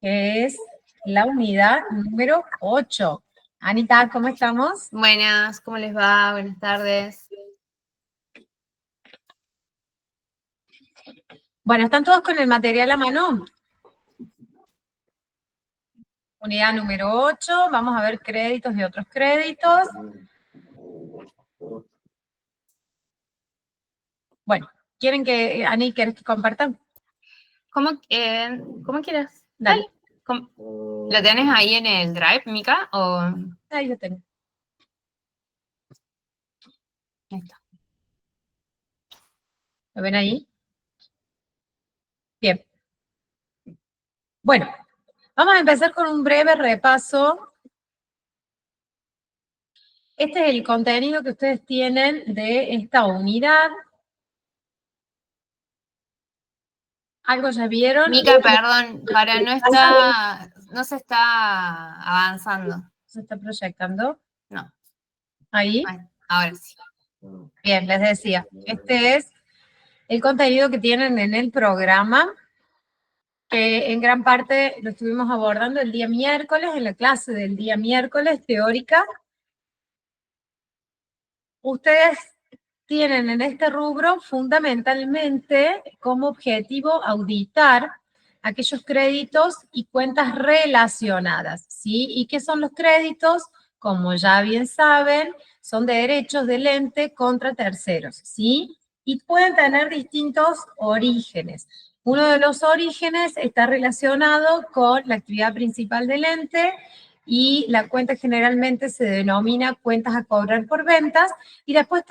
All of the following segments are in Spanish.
que es la unidad número 8. Anita, ¿cómo estamos? Buenas, ¿cómo les va? Buenas tardes. Bueno, ¿están todos con el material a mano? Unidad número 8, vamos a ver créditos y otros créditos. Bueno, ¿quieren que, Ani, quieres que compartan? ¿Cómo quieras? Dale. ¿Lo tienes ahí en el Drive, Mica? ¿O? Ahí lo tengo. Ahí está. ¿Lo ven ahí? Bien. Bueno, vamos a empezar con un breve repaso. Este es el contenido que ustedes tienen de esta unidad. ¿Algo ya vieron? Mica, perdón, no se está avanzando. ¿Se está proyectando? No. Ahí. Ahora sí. Bien, les decía, este es el contenido que tienen en el programa, que en gran parte lo estuvimos abordando el día miércoles, en la clase del día miércoles teórica. Ustedes tienen en este rubro fundamentalmente como objetivo auditar aquellos créditos y cuentas relacionadas, ¿sí? ¿Y qué son los créditos? Como ya bien saben, son de derechos del ente contra terceros, ¿sí? Y pueden tener distintos orígenes. Uno de los orígenes está relacionado con la actividad principal del ente y la cuenta generalmente se denomina cuentas a cobrar por ventas, y después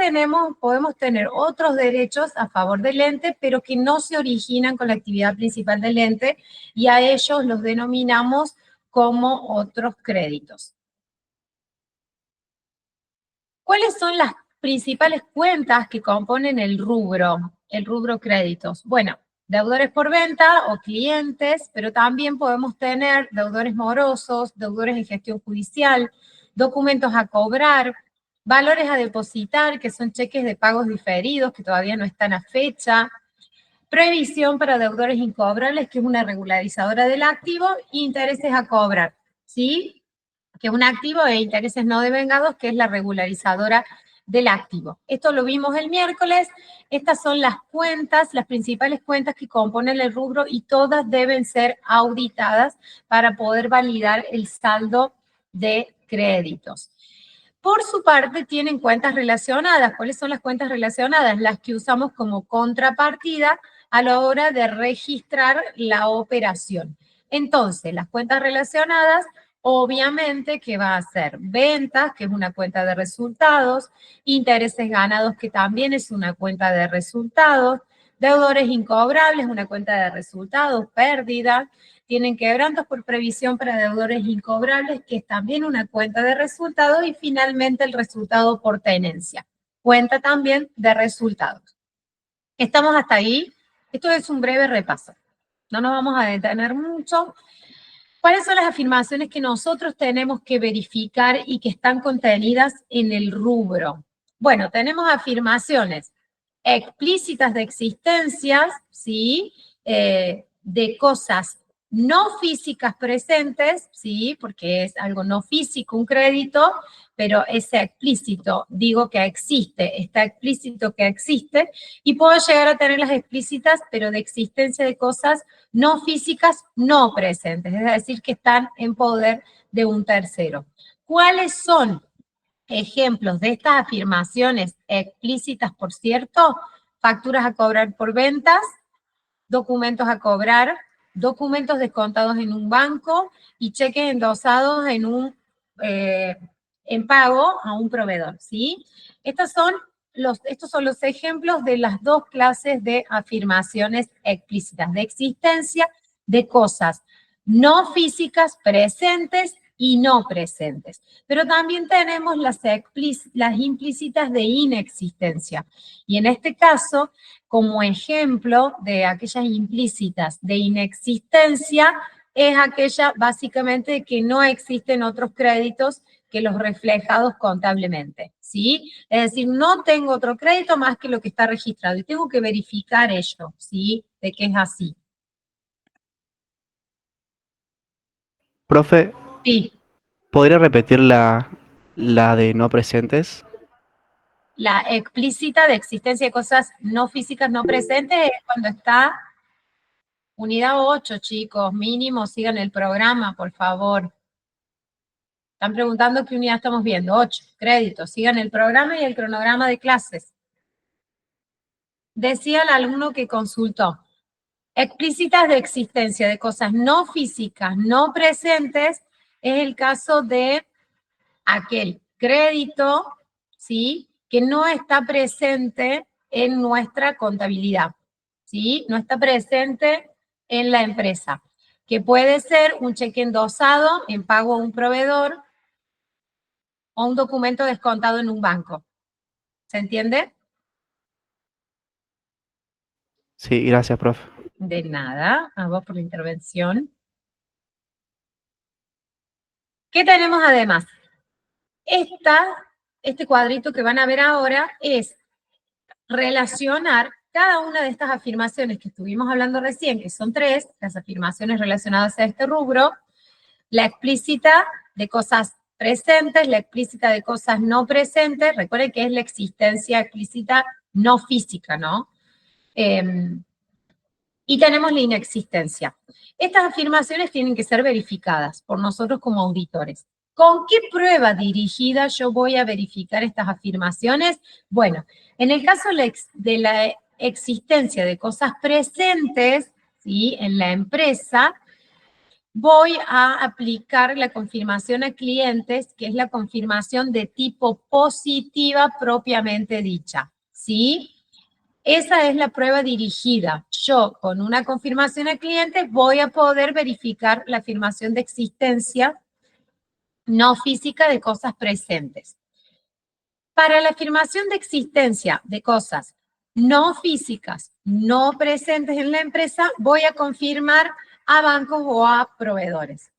podemos tener otros derechos a favor del ente, pero que no se originan con la actividad principal del ente, y a ellos los denominamos como otros créditos. ¿Cuáles son las principales cuentas que componen el rubro créditos? Bueno, deudores por venta o clientes, pero también podemos tener deudores morosos, deudores en gestión judicial, documentos a cobrar, valores a depositar, que son cheques de pagos diferidos que todavía no están a fecha, previsión para deudores incobrables, que es una regularizadora del activo, e intereses a cobrar, ¿sí? Que es un activo e intereses no devengados, que es la regularizadora del activo. Esto lo vimos el miércoles. Estas son las cuentas, las principales cuentas que componen el rubro, y todas deben ser auditadas para poder validar el saldo de créditos. Por su parte, tienen cuentas relacionadas. ¿Cuáles son las cuentas relacionadas? Las que usamos como contrapartida a la hora de registrar la operación. Entonces, las cuentas relacionadas, obviamente que va a ser ventas, que es una cuenta de resultados, intereses ganados, que también es una cuenta de resultados, deudores incobrables, una cuenta de resultados, pérdida, tienen quebrantos por previsión para deudores incobrables, que es también una cuenta de resultados, y finalmente el resultado por tenencia, cuenta también de resultados. ¿Estamos hasta ahí? Esto es un breve repaso. No nos vamos a detener mucho. ¿Cuáles son las afirmaciones que nosotros tenemos que verificar y que están contenidas en el rubro? Bueno, tenemos afirmaciones explícitas de existencias, ¿sí? De cosas no físicas presentes, ¿sí? Porque es algo no físico, un crédito, pero es explícito, digo que existe, está explícito que existe, y puedo llegar a tener las explícitas, pero de existencia de cosas no físicas no presentes, es decir, que están en poder de un tercero. ¿Cuáles son ejemplos de estas afirmaciones explícitas, por cierto? Facturas a cobrar por ventas, documentos a cobrar, documentos descontados en un banco y cheques endosados en pago a un proveedor, ¿sí? Estos son los ejemplos de las dos clases de afirmaciones explícitas, de existencia de cosas no físicas presentes y no presentes. Pero también tenemos las implícitas de inexistencia. Y en este caso, como ejemplo de aquellas implícitas de inexistencia, es aquella básicamente que no existen otros créditos que los reflejados contablemente, ¿sí? Es decir, no tengo otro crédito más que lo que está registrado y tengo que verificar ello, ¿sí? De que es así. Profe, Sí, ¿podría repetir la de no presentes? la explícita de existencia de cosas no físicas no presentes es cuando está unidad 8, chicos, mínimo, sigan el programa, por favor. Están preguntando qué unidad estamos viendo. 8, créditos, sigan el programa y el cronograma de clases. Decía el alumno que consultó. Explícitas de existencia de cosas no físicas, no presentes, es el caso de aquel crédito, ¿sí? Que no está presente en nuestra contabilidad, ¿sí? No está presente en la empresa, que puede ser un cheque endosado en pago a un proveedor o un documento descontado en un banco. ¿Se entiende? Sí, gracias, profe. De nada, a vos por la intervención. ¿Qué tenemos además? Este cuadrito que van a ver ahora es relacionar cada una de estas afirmaciones que estuvimos hablando recién, que son 3, las afirmaciones relacionadas a este rubro, la explícita de cosas presentes, la explícita de cosas no presentes, recuerden que es la existencia explícita no física, ¿no? Y tenemos la inexistencia. Estas afirmaciones tienen que ser verificadas por nosotros como auditores. ¿Con qué prueba dirigida yo voy a verificar estas afirmaciones? Bueno, en el caso de la existencia de cosas presentes, ¿sí? En la empresa, voy a aplicar la confirmación a clientes, que es la confirmación de tipo positiva propiamente dicha, ¿sí? Esa es la prueba dirigida. Yo, con una confirmación al cliente, voy a poder verificar la afirmación de existencia no física de cosas presentes. Para la afirmación de existencia de cosas no físicas, no presentes en la empresa, voy a confirmar a bancos o a proveedores.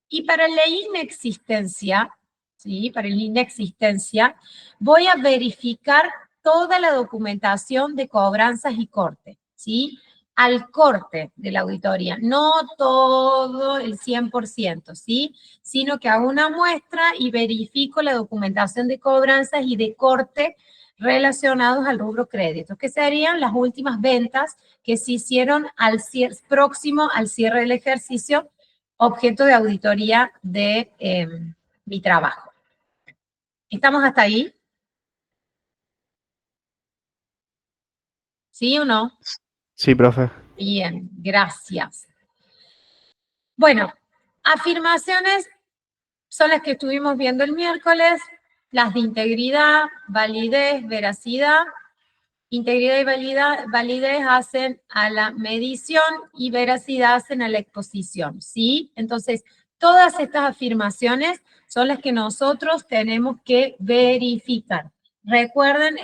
Y para la inexistencia, ¿sí? Para la inexistencia, voy a verificar toda la documentación de cobranzas y corte, ¿sí? Al corte de la auditoría, no todo el 100%, ¿sí? Sino que hago una muestra y verifico la documentación de cobranzas y de corte relacionados al rubro crédito, que serían las últimas ventas que se hicieron próximo al cierre del ejercicio, objeto de auditoría de mi trabajo. ¿Estamos hasta ahí? ¿Sí o no? Sí, profe. Bien, gracias. Bueno, afirmaciones son las que estuvimos viendo el miércoles, las de integridad, validez, veracidad. Integridad y validez hacen a la medición y veracidad hacen a la exposición, ¿sí? Entonces, todas estas afirmaciones son las que nosotros tenemos que verificar. Recuerden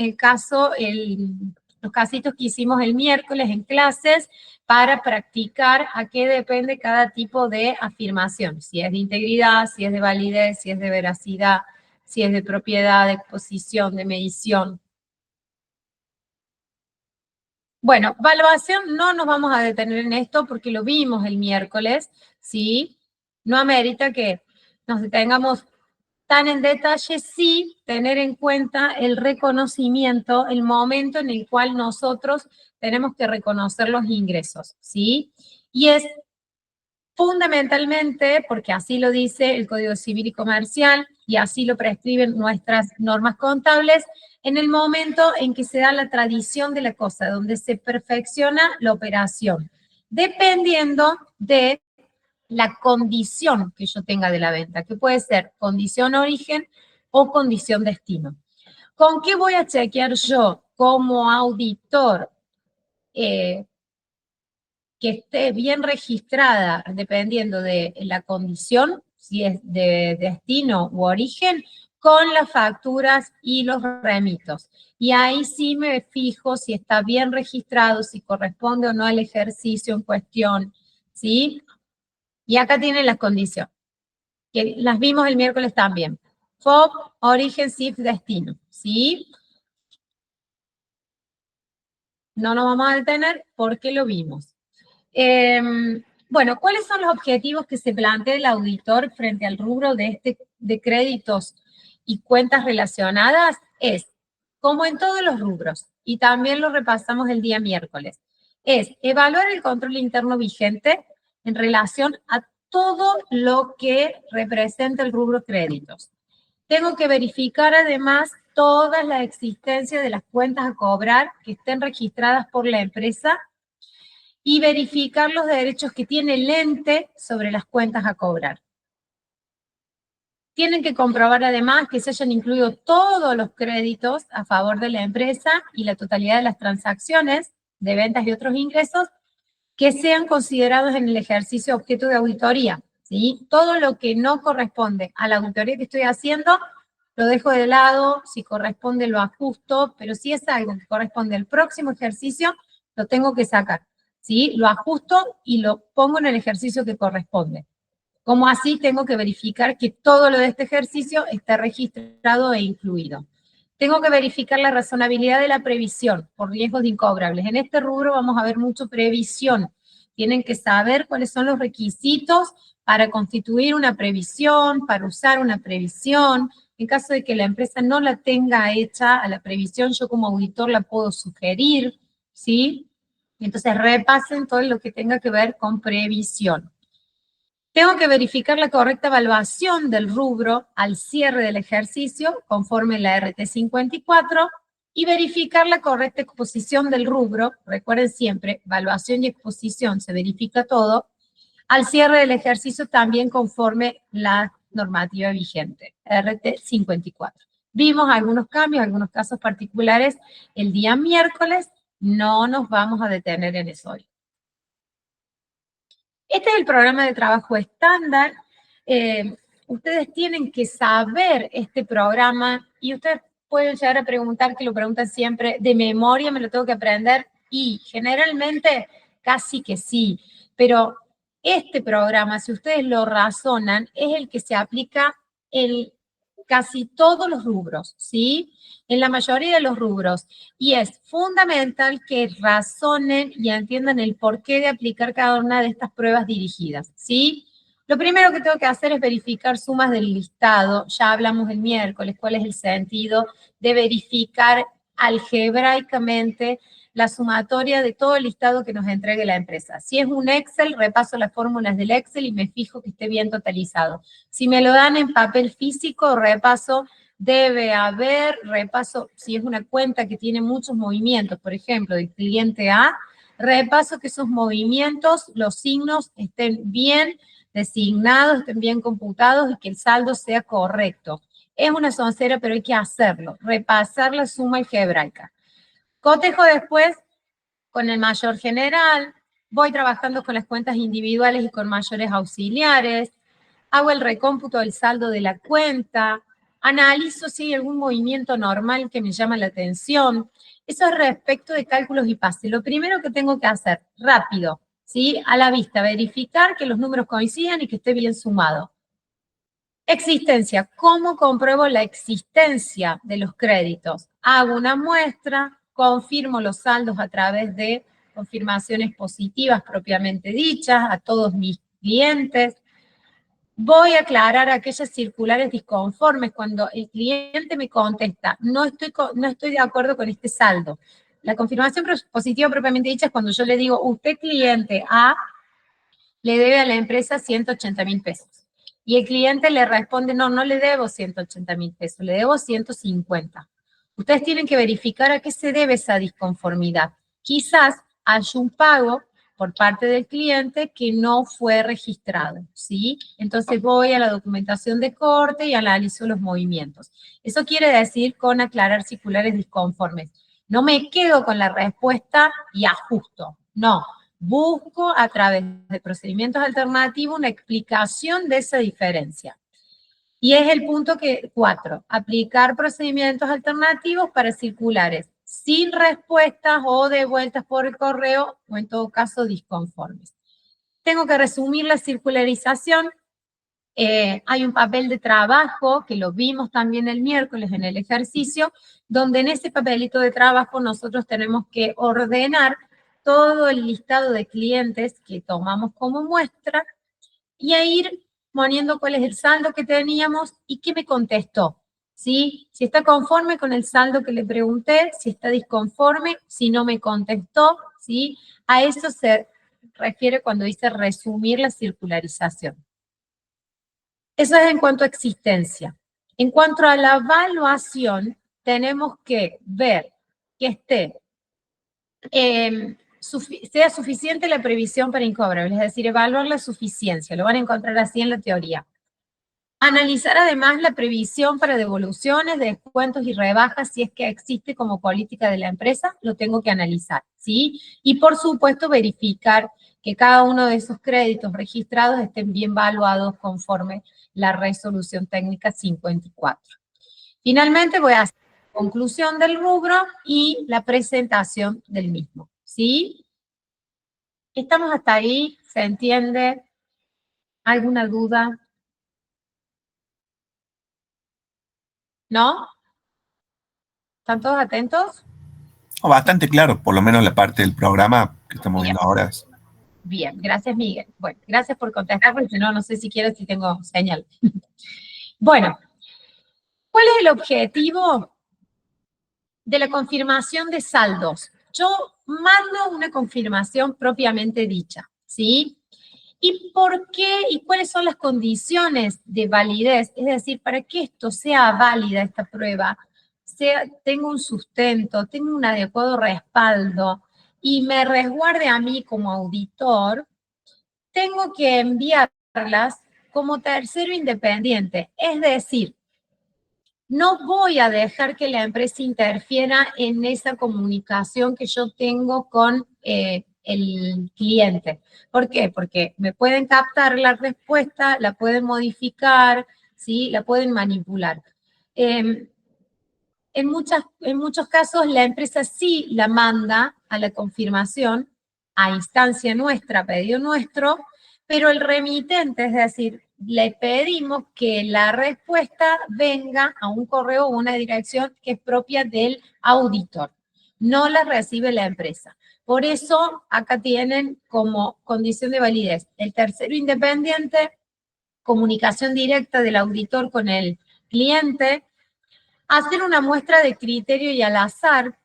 los casitos que hicimos el miércoles en clases para practicar a qué depende cada tipo de afirmación, si es de integridad, si es de validez, si es de veracidad, si es de propiedad, de exposición, de medición. Bueno, evaluación no nos vamos a detener en esto porque lo vimos el miércoles, ¿sí? No amerita que nos detengamos tan en detalle, sí tener en cuenta el reconocimiento, el momento en el cual nosotros tenemos que reconocer los ingresos, ¿sí? Y es fundamentalmente, porque así lo dice el Código Civil y Comercial y así lo prescriben nuestras normas contables, en el momento en que se da la tradición de la cosa, donde se perfecciona la operación, dependiendo de la condición que yo tenga de la venta, que puede ser condición origen o condición destino. ¿Con qué voy a chequear yo como auditor que esté bien registrada, dependiendo de la condición, si es de destino u origen, con las facturas y los remitos? Y ahí sí me fijo si está bien registrado, si corresponde o no al ejercicio en cuestión, ¿sí? Y acá tienen las condiciones, que las vimos el miércoles también. FOB, origen, CIF, destino, ¿sí? No nos vamos a detener porque lo vimos. Bueno, ¿cuáles son los objetivos que se plantea el auditor frente al rubro de créditos y cuentas relacionadas? Es, como en todos los rubros, y también lo repasamos el día miércoles, es evaluar el control interno vigente en relación a todo lo que representa el rubro créditos. Tengo que verificar además toda la existencia de las cuentas a cobrar que estén registradas por la empresa y verificar los derechos que tiene el ente sobre las cuentas a cobrar. Tienen que comprobar además que se hayan incluido todos los créditos a favor de la empresa y la totalidad de las transacciones de ventas y otros ingresos que sean considerados en el ejercicio objeto de auditoría, ¿sí? Todo lo que no corresponde a la auditoría que estoy haciendo, lo dejo de lado, si corresponde lo ajusto, pero si es algo que corresponde al próximo ejercicio, lo tengo que sacar, ¿sí? Lo ajusto y lo pongo en el ejercicio que corresponde. Como así tengo que verificar que todo lo de este ejercicio está registrado e incluido. Tengo que verificar la razonabilidad de la previsión por riesgos de incobrables. En este rubro vamos a ver mucho previsión. Tienen que saber cuáles son los requisitos para constituir una previsión, para usar una previsión. En caso de que la empresa no la tenga hecha a la previsión, yo como auditor la puedo sugerir, ¿sí? Entonces repasen todo lo que tenga que ver con previsión. Tengo que verificar la correcta evaluación del rubro al cierre del ejercicio, conforme la RT 54, y verificar la correcta exposición del rubro. Recuerden siempre, evaluación y exposición, se verifica todo, al cierre del ejercicio también conforme la normativa vigente, RT 54. Vimos algunos cambios, algunos casos particulares el día miércoles, no nos vamos a detener en eso hoy. Este es el programa de trabajo estándar. Ustedes tienen que saber este programa y ustedes pueden llegar a preguntar, que lo preguntan siempre, ¿de memoria me lo tengo que aprender? Y generalmente casi que sí, pero este programa, si ustedes lo razonan, es el que se aplica en casi todos los rubros, ¿sí? En la mayoría de los rubros. Y es fundamental que razonen y entiendan el porqué de aplicar cada una de estas pruebas dirigidas, ¿sí? Lo primero que tengo que hacer es verificar sumas del listado. Ya hablamos el miércoles cuál es el sentido de verificar algebraicamente la sumatoria de todo el listado que nos entregue la empresa. Si es un Excel, repaso las fórmulas del Excel y me fijo que esté bien totalizado. Si me lo dan en papel físico, repaso, debe haber, repaso, si es una cuenta que tiene muchos movimientos, por ejemplo, del cliente A, repaso que esos movimientos, los signos estén bien designados, estén bien computados y que el saldo sea correcto. Es una soncera, pero hay que hacerlo, repasar la suma algebraica. Cotejo después con el mayor general, voy trabajando con las cuentas individuales y con mayores auxiliares, hago el recómputo del saldo de la cuenta, analizo si hay algún movimiento normal que me llama la atención. Eso es respecto de cálculos y pases. Lo primero que tengo que hacer, rápido, ¿sí? A la vista, verificar que los números coincidan y que esté bien sumado. Existencia, ¿cómo compruebo la existencia de los créditos? Hago una muestra, confirmo los saldos a través de confirmaciones positivas propiamente dichas a todos mis clientes. Voy a aclarar aquellas circulares disconformes cuando el cliente me contesta, no estoy de acuerdo con este saldo. La confirmación positiva propiamente dicha es cuando yo le digo, usted cliente A le debe a la empresa 180.000 pesos. Y el cliente le responde, no, no le debo 180.000 pesos, le debo 150. Ustedes tienen que verificar a qué se debe esa disconformidad. Quizás haya un pago por parte del cliente que no fue registrado, ¿sí? Entonces voy a la documentación de corte y analizo los movimientos. Eso quiere decir con aclarar circulares disconformes. No me quedo con la respuesta y ajusto, no. Busco a través de procedimientos alternativos una explicación de esa diferencia. Y es el punto 4, aplicar procedimientos alternativos para circulares sin respuestas o devueltas por el correo o en todo caso disconformes. Tengo que resumir la circularización. Hay un papel de trabajo que lo vimos también el miércoles en el ejercicio, donde en ese papelito de trabajo nosotros tenemos que ordenar todo el listado de clientes que tomamos como muestra y a ir poniendo cuál es el saldo que teníamos y qué me contestó. ¿Sí? Si está conforme con el saldo que le pregunté, si está disconforme, si no me contestó, ¿sí? A eso se refiere cuando dice resumir la circularización. Eso es en cuanto a existencia. En cuanto a la evaluación, tenemos que ver que esté, sea suficiente la previsión para incobrables, es decir, evaluar la suficiencia, lo van a encontrar así en la teoría. Analizar además la previsión para devoluciones, descuentos y rebajas, si es que existe como política de la empresa, lo tengo que analizar, ¿sí? Y por supuesto verificar que cada uno de esos créditos registrados estén bien evaluados conforme la resolución técnica 54. Finalmente voy a hacer la conclusión del rubro y la presentación del mismo, ¿sí? ¿Estamos hasta ahí? ¿Se entiende? ¿Alguna duda? ¿No? ¿Están todos atentos? Bastante claro, por lo menos la parte del programa que estamos Bien. viendo ahora. Bien, gracias Miguel. Bueno, gracias por contestar, porque si no, no sé si quieres si tengo señal. Bueno, ¿cuál es el objetivo de la confirmación de saldos? Yo mando una confirmación propiamente dicha, ¿sí? ¿Y por qué y cuáles son las condiciones de validez? Es decir, para que esto sea válida, esta prueba, tenga un sustento, tenga un adecuado respaldo y me resguarde a mí como auditor, tengo que enviarlas como tercero independiente. Es decir, no voy a dejar que la empresa interfiera en esa comunicación que yo tengo con el cliente. ¿Por qué? Porque me pueden captar la respuesta, la pueden modificar, ¿sí? La pueden manipular. En muchos casos la empresa sí la manda a la confirmación a instancia nuestra, a pedido nuestro, pero el remitente, es decir, le pedimos que la respuesta venga a un correo o una dirección que es propia del auditor. No la recibe la empresa. Por eso acá tienen como condición de validez el tercero independiente, comunicación directa del auditor con el cliente, hacer una muestra de criterio y al azar.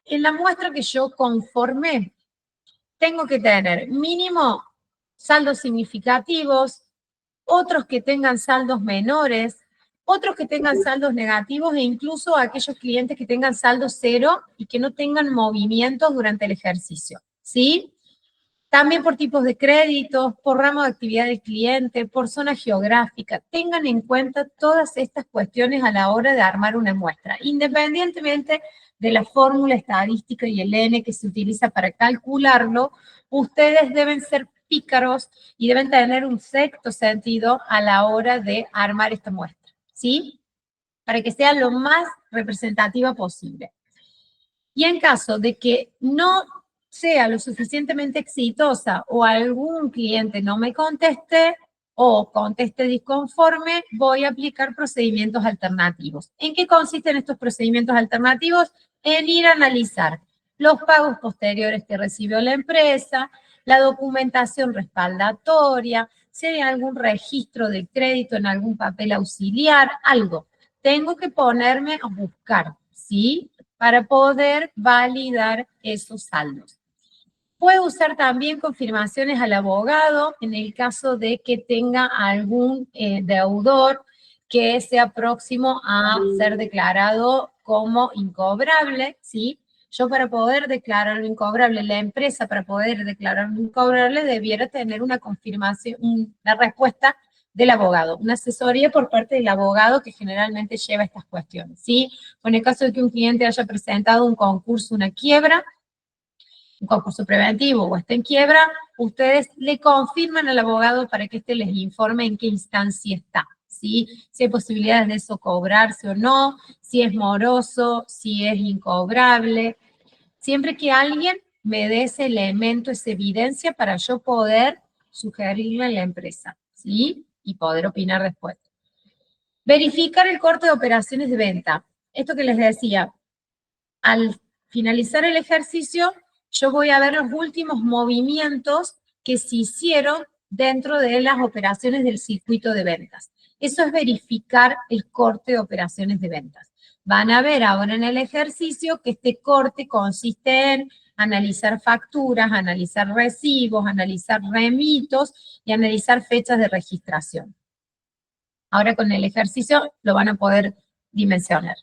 En la muestra que yo conformé, tengo que tener mínimo saldos significativos, otros que tengan saldos menores, otros que tengan saldos negativos e incluso aquellos clientes que tengan saldo cero y que no tengan movimientos durante el ejercicio, ¿sí? También por tipos de créditos, por ramo de actividad del cliente, por zona geográfica. Tengan en cuenta todas estas cuestiones a la hora de armar una muestra, independientemente de la fórmula estadística y el N que se utiliza para calcularlo. Ustedes deben ser pícaros y deben tener un sexto sentido a la hora de armar esta muestra, ¿sí? Para que sea lo más representativa posible. Y en caso de que no sea lo suficientemente exitosa o algún cliente no me conteste o conteste disconforme, voy a aplicar procedimientos alternativos. ¿En qué consisten estos procedimientos alternativos? En ir a analizar los pagos posteriores que recibió la empresa, la documentación respaldatoria, si hay algún registro de crédito en algún papel auxiliar, algo. Tengo que ponerme a buscar, ¿sí? Para poder validar esos saldos. Puede usar también confirmaciones al abogado en el caso de que tenga algún deudor que sea próximo a ser declarado como incobrable, ¿sí? Yo para poder declararlo incobrable, la empresa para poder declararlo incobrable debiera tener una confirmación, una respuesta del abogado, una asesoría por parte del abogado que generalmente lleva estas cuestiones, ¿sí? O en el caso de que un cliente haya presentado un concurso, una quiebra, un concurso preventivo o esté en quiebra, ustedes le confirman al abogado para que éste les informe en qué instancia está, ¿sí? Si hay posibilidades de eso cobrarse o no, si es moroso, si es incobrable. Siempre que alguien me dé ese elemento, esa evidencia para yo poder sugerirle a la empresa, ¿sí? Y poder opinar después. Verificar el corte de operaciones de venta. Esto que les decía, al finalizar el ejercicio, yo voy a ver los últimos movimientos que se hicieron dentro de las operaciones del circuito de ventas. Eso es verificar el corte de operaciones de ventas. Van a ver ahora en el ejercicio que este corte consiste en analizar facturas, analizar recibos, analizar remitos y analizar fechas de registración. Ahora con el ejercicio lo van a poder dimensionar.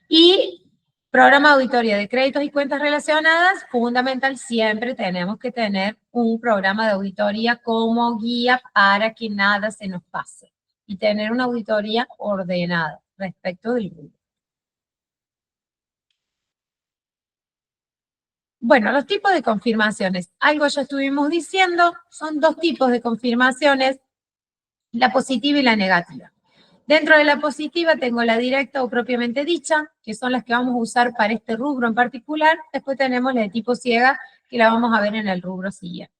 Y programa de auditoría de créditos y cuentas relacionadas, fundamental, siempre tenemos que tener un programa de auditoría como guía para que nada se nos pase. Y tener una auditoría ordenada respecto del grupo. Bueno, los tipos de confirmaciones. Algo ya estuvimos diciendo, son dos tipos de confirmaciones, la positiva y la negativa. Dentro de la positiva tengo la directa o propiamente dicha, que son las que vamos a usar para este rubro en particular. Después tenemos la de tipo ciega, que la vamos a ver en el rubro siguiente.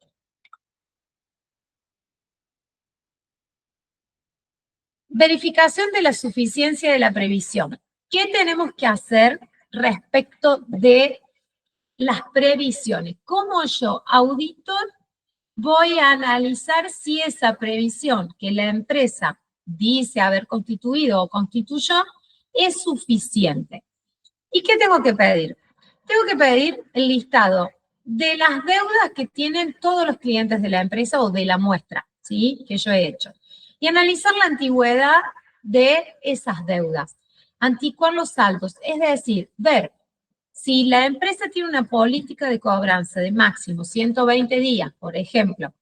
Verificación de la suficiencia de la previsión. ¿Qué tenemos que hacer respecto de las previsiones? ¿Cómo yo, auditor, voy a analizar si esa previsión que la empresa dice haber constituido o constituyó es suficiente? ¿Y qué tengo que pedir? Tengo que pedir el listado de las deudas que tienen todos los clientes de la empresa o de la muestra, ¿sí? Que yo he hecho. Y analizar la antigüedad de esas deudas. Anticuar los saldos, es decir, ver si la empresa tiene una política de cobranza de máximo 120 días, por ejemplo,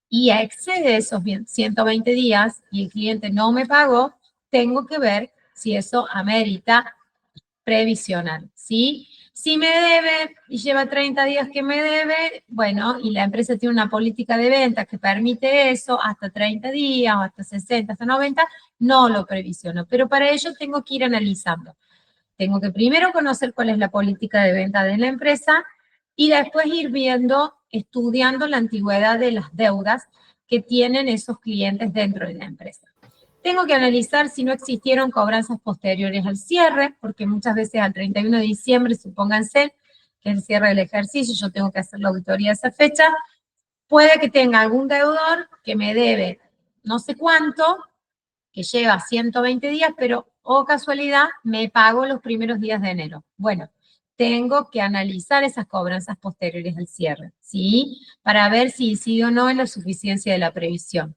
y excede esos 120 días y el cliente no me pagó, tengo que ver si eso amerita previsional, ¿sí? Si me debe y lleva 30 días que me debe, bueno, y la empresa tiene una política de ventas que permite eso hasta 30 días, o hasta 60, hasta 90, no lo previsiono. Pero para ello tengo que ir analizando. Tengo que primero conocer cuál es la política de venta de la empresa y después ir viendo, estudiando la antigüedad de las deudas que tienen esos clientes dentro de la empresa. Tengo que analizar si no existieron cobranzas posteriores al cierre, porque muchas veces al 31 de diciembre, supónganse que es el cierre del ejercicio, yo tengo que hacer la auditoría a esa fecha, puede que tenga algún deudor que me debe no sé cuánto, que lleva 120 días, pero, oh casualidad, me pago los primeros días de enero. Bueno, tengo que analizar esas cobranzas posteriores al cierre, ¿sí? Para ver si incide o no en la suficiencia de la previsión.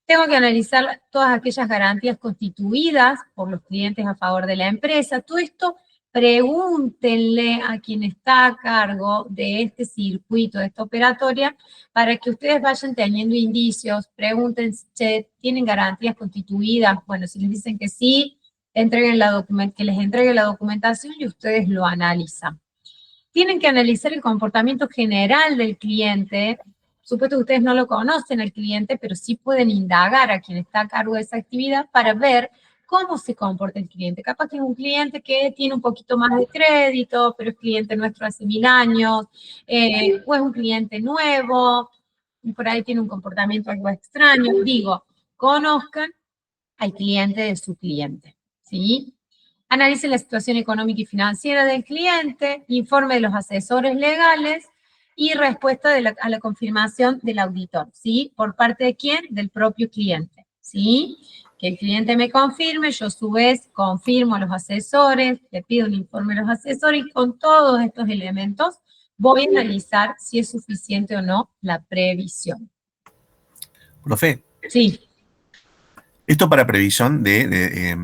Tengo que analizar todas aquellas garantías constituidas por los clientes a favor de la empresa. Todo esto, pregúntenle a quien está a cargo de este circuito, de esta operatoria, para que ustedes vayan teniendo indicios, pregúntense, ¿tienen garantías constituidas? Bueno, si les dicen que sí, que les entreguen la documentación y ustedes lo analizan. Tienen que analizar el comportamiento general del cliente. Supuesto que ustedes no lo conocen al cliente, pero sí pueden indagar a quien está a cargo de esa actividad para ver cómo se comporta el cliente. Capaz que es un cliente que tiene un poquito más de crédito, pero es cliente nuestro hace 1000 años, o es un cliente nuevo, y por ahí tiene un comportamiento algo extraño. Digo, conozcan al cliente de su cliente, ¿sí? Analice la situación económica y financiera del cliente, informe de los asesores legales y respuesta a la confirmación del auditor, ¿sí? ¿Por parte de quién? Del propio cliente, ¿sí? Que el cliente me confirme, yo a su vez confirmo a los asesores, le pido un informe a los asesores y con todos estos elementos voy a analizar si es suficiente o no la previsión. Profe, Sí, esto para previsión de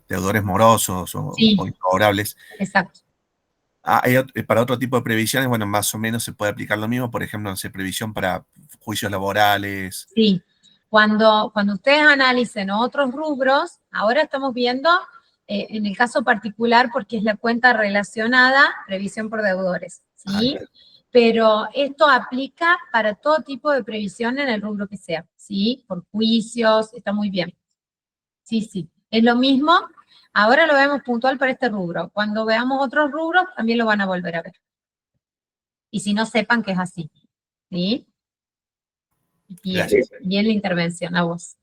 deudores morosos Sí. o incobrables. exacto. Para otro tipo de previsiones, bueno, más o menos se puede aplicar lo mismo. Por ejemplo, no sé, previsión para juicios laborales. Sí, cuando ustedes analicen otros rubros, ahora estamos viendo en el caso particular porque es la cuenta relacionada, previsión por deudores, ¿sí? Claro. Pero esto aplica para todo tipo de previsión en el rubro que sea, ¿sí? Por juicios, está muy bien. Sí, sí, es lo mismo. Ahora lo vemos puntual para este rubro. Cuando veamos otros rubros, también lo van a volver a ver. Y si no, sepan que es así, ¿sí? Bien, Gracias. bien la intervención, a vos.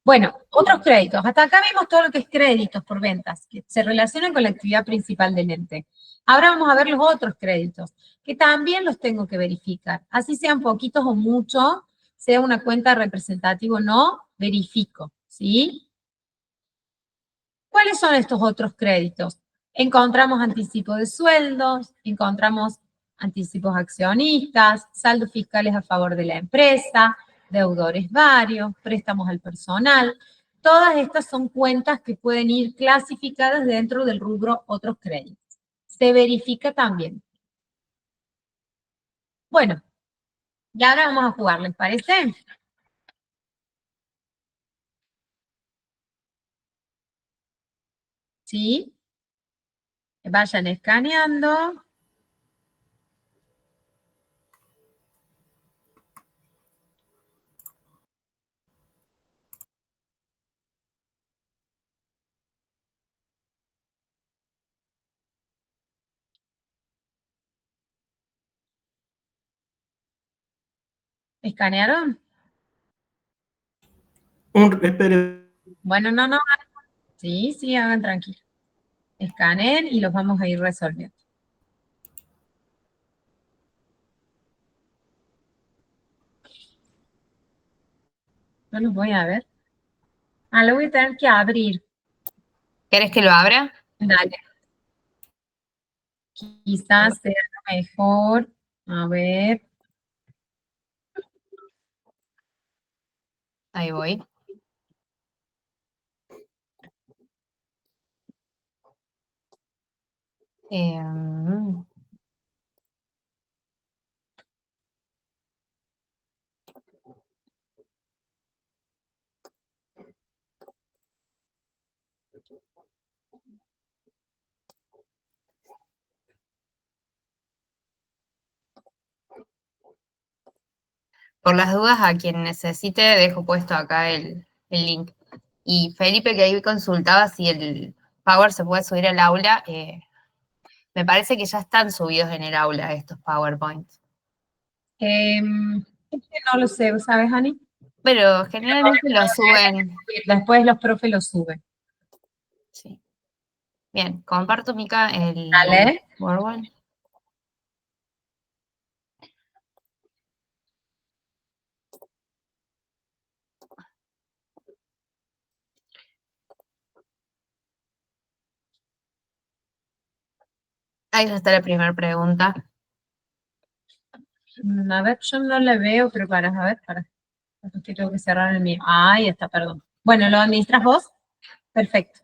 Bueno, otros créditos. Hasta acá vimos todo lo que es créditos por ventas, que se relacionan con la actividad principal del ente. Ahora vamos a ver los otros créditos, que también los tengo que verificar. Así sean poquitos o muchos, sea una cuenta representativa o no, verifico, ¿sí? ¿Cuáles son estos otros créditos? Encontramos anticipo de sueldos, encontramos anticipos accionistas, saldos fiscales a favor de la empresa, deudores varios, préstamos al personal. Todas estas son cuentas que pueden ir clasificadas dentro del rubro otros créditos. Se verifica también. Bueno, y ahora vamos a jugar, ¿les parece? ¿Sí? Vayan escaneando. ¿Escanearon? Espere. Bueno, no. Sí, hagan tranquilo. Escaneen y los vamos a ir resolviendo. No los voy a ver. Lo voy a tener que abrir. ¿Querés que lo abra? Dale. Quizás sea mejor. A ver. Ahí voy. Em, por las dudas, a quien necesite, dejo puesto acá el link. Y Felipe, que ahí consultaba si el Power se puede subir al aula, me parece que ya están subidos en el aula estos PowerPoints. No lo sé, ¿sabes, Ani? Pero generalmente lo suben. Después los profes lo suben. Sí. Bien, comparto, Mica, el Dale. PowerPoint. Ahí ya está la primera pregunta. A ver, yo no la veo, pero a ver. Es que tengo que cerrar el mío. Ahí está, perdón. Bueno, ¿lo administras vos? Perfecto.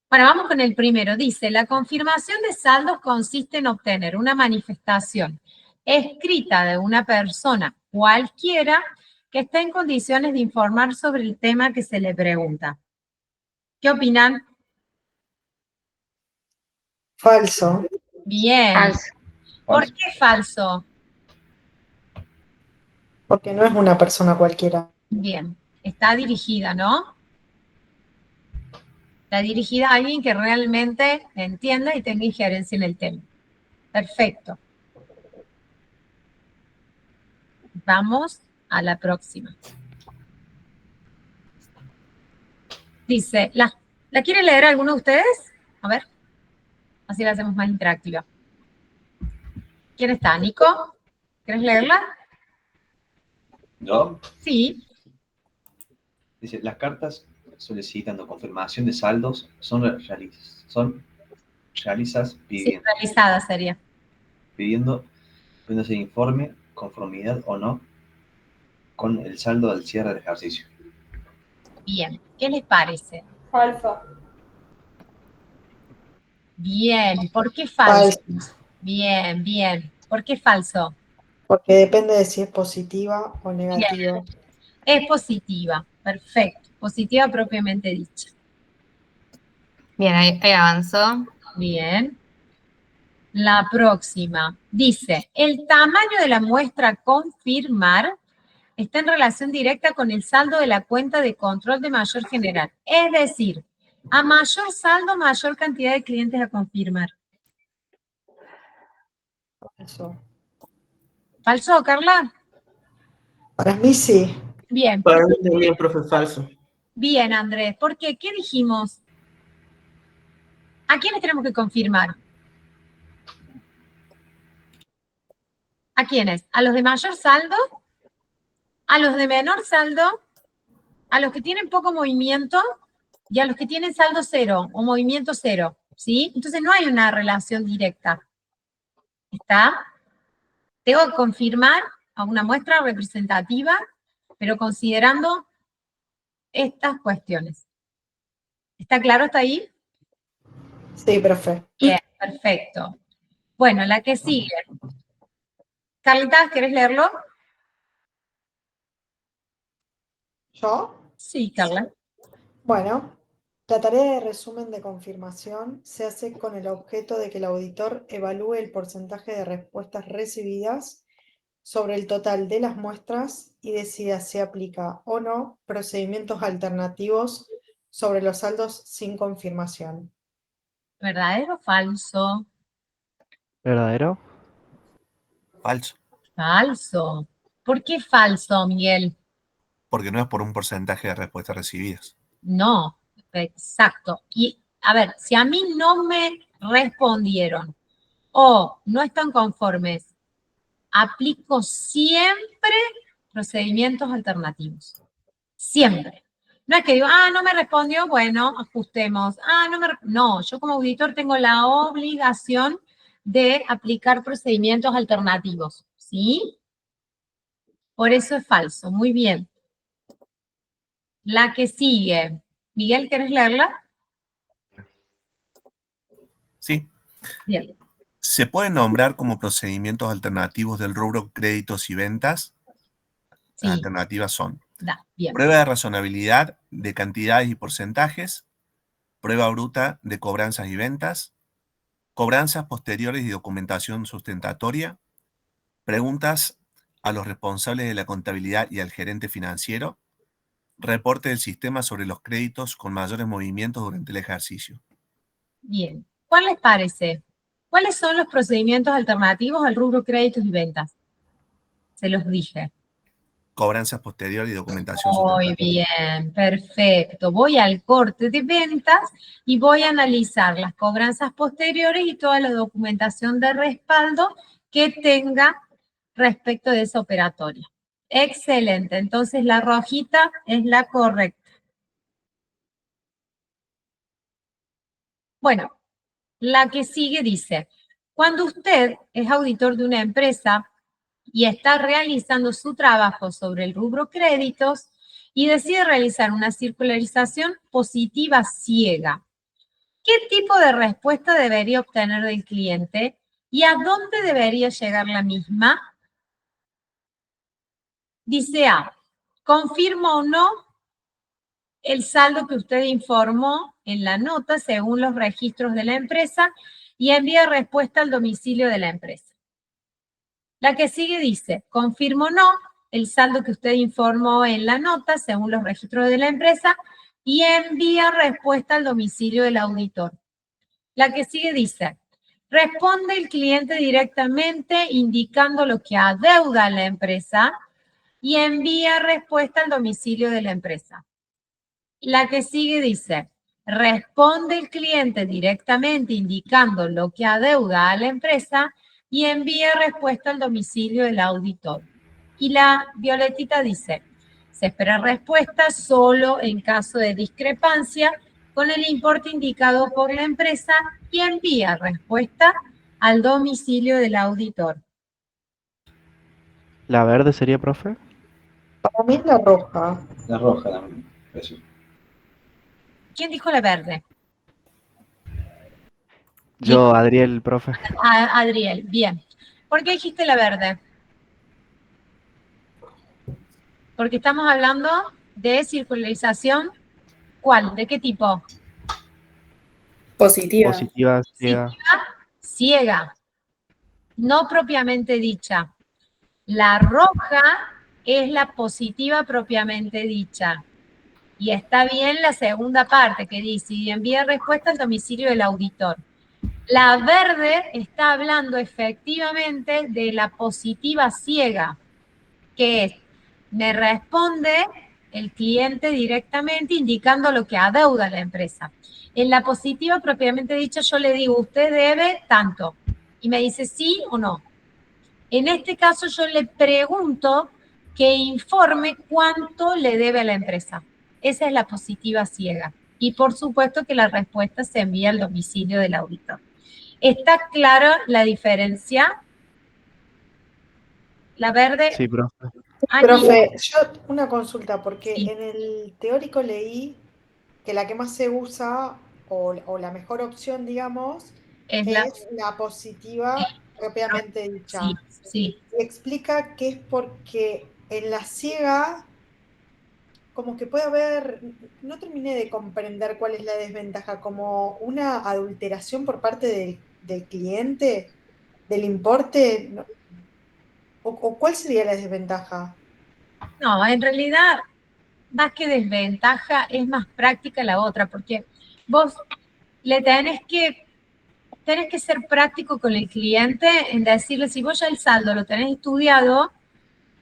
Bueno, vamos con el primero. Dice, la confirmación de saldos consiste en obtener una manifestación escrita de una persona cualquiera que esté en condiciones de informar sobre el tema que se le pregunta. ¿Qué opinan? Falso. Bien. Falso. ¿Por qué falso? Porque no es una persona cualquiera. Bien. Está dirigida, ¿no? Está dirigida a alguien que realmente entienda y tenga injerencia en el tema. Perfecto. Vamos a la próxima. Dice, ¿la quiere leer alguno de ustedes? A ver, así la hacemos más interactiva. ¿Quién está? ¿Nico? ¿Quieres leerla? ¿No? Sí. Dice, las cartas solicitando confirmación de saldos son realizadas Sí, realizada sería. pidiéndose informe, conformidad o no con el saldo del cierre del ejercicio. Bien. ¿Qué les parece? Falso. Bien. ¿Por qué falso? Falso. Bien. ¿Por qué falso? Porque depende de si es positiva o negativa. Es positiva. Perfecto. Positiva propiamente dicha. Bien, ahí avanzó. Bien. La próxima. Dice, el tamaño de la muestra a confirmar está en relación directa con el saldo de la cuenta de control de mayor general. Es decir, a mayor saldo, mayor cantidad de clientes a confirmar. Falso. ¿Falso, Carla? Para mí sí. Bien. Para mí también, profe, falso. Bien, Andrés. ¿Por qué? ¿Qué dijimos? ¿A quiénes tenemos que confirmar? ¿A quiénes? ¿A los de mayor saldo? ¿A los de menor saldo? ¿A los que tienen poco movimiento? Y a los que tienen saldo cero o movimiento cero, ¿sí? Entonces no hay una relación directa. ¿Está? Tengo que confirmar a una muestra representativa, pero considerando estas cuestiones. ¿Está claro hasta ahí? Sí, profe. Bien, perfecto. Bueno, la que sigue. Carlita, ¿querés leerlo? ¿Yo? Sí, Carla. Bueno, la tarea de resumen de confirmación se hace con el objeto de que el auditor evalúe el porcentaje de respuestas recibidas sobre el total de las muestras y decida si aplica o no procedimientos alternativos sobre los saldos sin confirmación. ¿Verdadero o falso? ¿Verdadero? Falso, Falso. ¿Por qué falso, Miguel? porque no es por un porcentaje de respuestas recibidas. No, exacto. Y a ver, si a mí no me respondieron o no están conformes, aplico siempre procedimientos alternativos. Siempre. No es que digo, no me respondió, bueno, ajustemos. No, yo como auditor tengo la obligación de aplicar procedimientos alternativos, ¿sí? Por eso es falso. Muy bien. La que sigue. Miguel, ¿querés leerla? Sí. Bien. ¿Se pueden nombrar como procedimientos alternativos del rubro créditos y ventas? Las Sí, alternativas son bien. prueba de razonabilidad de cantidades y porcentajes, prueba bruta de cobranzas y ventas, cobranzas posteriores y documentación sustentatoria, preguntas a los responsables de la contabilidad y al gerente financiero, reporte del sistema sobre los créditos con mayores movimientos durante el ejercicio. Bien. ¿Cuál les parece? ¿Cuáles son los procedimientos alternativos al rubro créditos y ventas? Se los dije. Cobranzas posteriores y documentación Muy sustentatoria. bien, perfecto. Voy al corte de ventas y voy a analizar las cobranzas posteriores y toda la documentación de respaldo que tenga respecto de esa operatoria. Excelente. Entonces la rojita es la correcta. Bueno, la que sigue dice, cuando usted es auditor de una empresa y está realizando su trabajo sobre el rubro créditos y decide realizar una circularización positiva ciega, ¿qué tipo de respuesta debería obtener del cliente y a dónde debería llegar la misma? Dice A, ¿confirma o no el saldo que usted informó en la nota según los registros de la empresa y envía respuesta al domicilio de la empresa? La que sigue dice, confirmo o no el saldo que usted informó en la nota según los registros de la empresa y envía respuesta al domicilio del auditor. La que sigue dice, responde el cliente directamente indicando lo que adeuda a la empresa y envía respuesta al domicilio de la empresa. La que sigue dice, responde el cliente directamente indicando lo que adeuda a la empresa y envía respuesta al domicilio del auditor. Y la violetita dice, se espera respuesta solo en caso de discrepancia con el importe indicado por la empresa y envía respuesta al domicilio del auditor. ¿La verde sería, profe? Para mí es la roja. La roja también. Eso. ¿Quién dijo la verde? Yo, Adriel, profe. Adriel, bien. ¿Por qué dijiste la verde? Porque estamos hablando de circularización. ¿Cuál? ¿De qué tipo? Positiva. Positiva, ciega. Ciega, no propiamente dicha. La roja es la positiva propiamente dicha. Y está bien la segunda parte que dice, y envía respuesta al domicilio del auditor. La verde está hablando efectivamente de la positiva ciega, que es, me responde el cliente directamente indicando lo que adeuda la empresa. En la positiva propiamente dicha yo le digo, usted debe tanto, y me dice sí o no. En este caso yo le pregunto que informe cuánto le debe a la empresa. Esa es la positiva ciega. Y por supuesto que la respuesta se envía al domicilio del auditor. ¿Está clara la diferencia? La verde. Sí, profe. Profe, yo una consulta, porque Sí. en el teórico leí que la que más se usa, o la mejor opción, digamos, Es es la positiva propiamente dicha. Sí, sí. Y explica que es porque en la ciega, como que puede haber, no terminé de comprender cuál es la desventaja, como una adulteración por parte del cliente, del importe, o cuál sería la desventaja. No, en realidad, más que desventaja, es más práctica la otra, porque vos le tenés que ser práctico con el cliente en decirle, si vos ya el saldo lo tenés estudiado,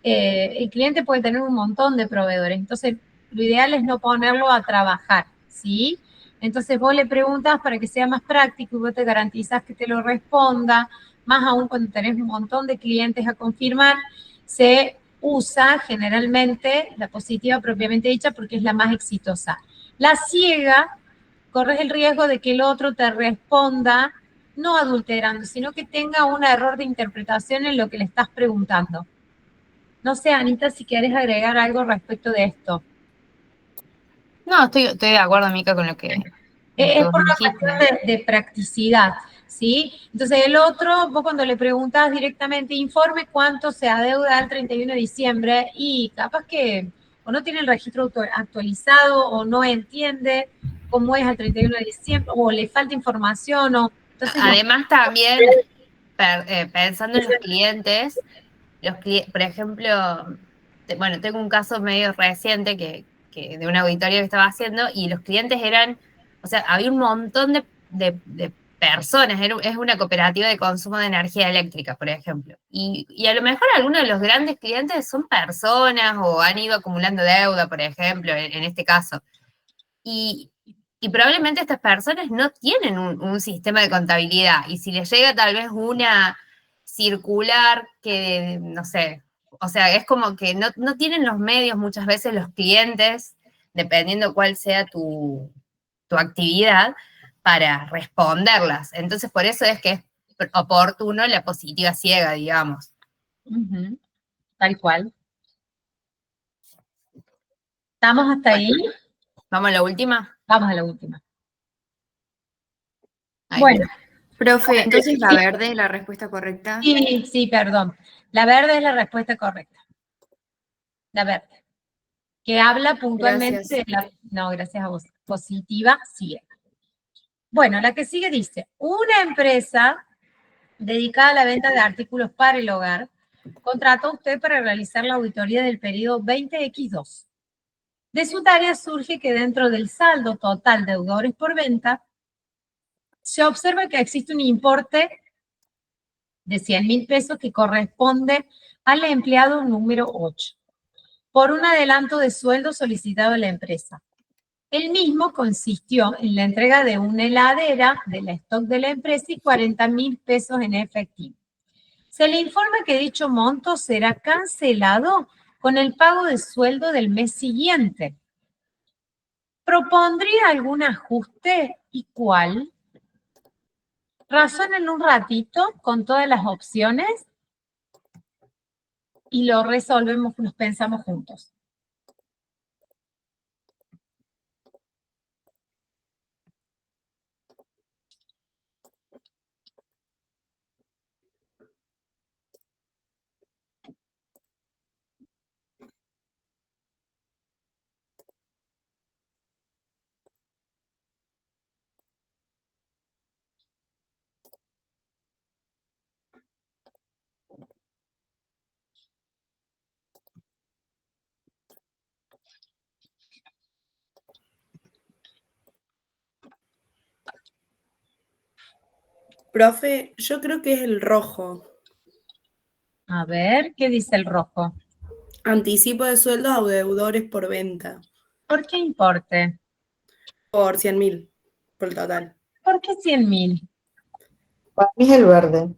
el cliente puede tener un montón de proveedores, entonces lo ideal es no ponerlo a trabajar, ¿sí? Entonces vos le preguntas para que sea más práctico y vos te garantizás que te lo responda, más aún cuando tenés un montón de clientes a confirmar, se usa generalmente la positiva propiamente dicha porque es la más exitosa. La ciega, corres el riesgo de que el otro te responda no adulterando, sino que tenga un error de interpretación en lo que le estás preguntando. No sé, Anita, si quieres agregar algo respecto de esto. No, estoy de acuerdo, Mica, con lo que Es vos por una dijiste. cuestión de practicidad, ¿sí? Entonces, el otro, vos cuando le preguntás directamente, informe cuánto se adeuda al 31 de diciembre, y capaz que o no tiene el registro actualizado, o no entiende cómo es al 31 de diciembre, o le falta información, o... Entonces, Además, también pensando en los clientes, por ejemplo, bueno, tengo un caso medio reciente que de una auditoría que estaba haciendo y los clientes eran, o sea, había un montón de personas, es una cooperativa de consumo de energía eléctrica, por ejemplo. Y a lo mejor algunos de los grandes clientes son personas o han ido acumulando deuda, por ejemplo, en este caso. Y probablemente estas personas no tienen un sistema de contabilidad. Y si les llega tal vez una circular que, no sé, o sea, es como que no tienen los medios muchas veces los clientes, dependiendo cuál sea tu actividad, para responderlas. Entonces, por eso es que es oportuno la positiva ciega, digamos. tal cual. ¿Estamos hasta ahí? ¿Vamos a la última? Vamos a la última. Ahí. Bueno. Profe, entonces la verde es la respuesta correcta. Sí, perdón. La verde es la respuesta correcta. La verde. Que habla puntualmente Gracias. de la... No, gracias a vos. Positiva ciega. Bueno, la que sigue dice, una empresa dedicada a la venta de artículos para el hogar contrató a usted para realizar la auditoría del periodo 20X2. De su tarea surge que dentro del saldo total de deudores por venta, se observa que existe un importe de 100.000 pesos que corresponde al empleado número 8 por un adelanto de sueldo solicitado a la empresa. El mismo consistió en la entrega de una heladera del stock de la empresa y 40.000 pesos en efectivo. Se le informa que dicho monto será cancelado con el pago de sueldo del mes siguiente. ¿Propondría algún ajuste y cuál? Razonen un ratito con todas las opciones y lo resolvemos, nos pensamos juntos. Profe, yo creo que es el rojo. A ver, ¿qué dice el rojo? Anticipo de sueldos a deudores por venta. ¿Por qué importe? Por 100.000, por el total. ¿Por qué 100.000? Para mí es el verde.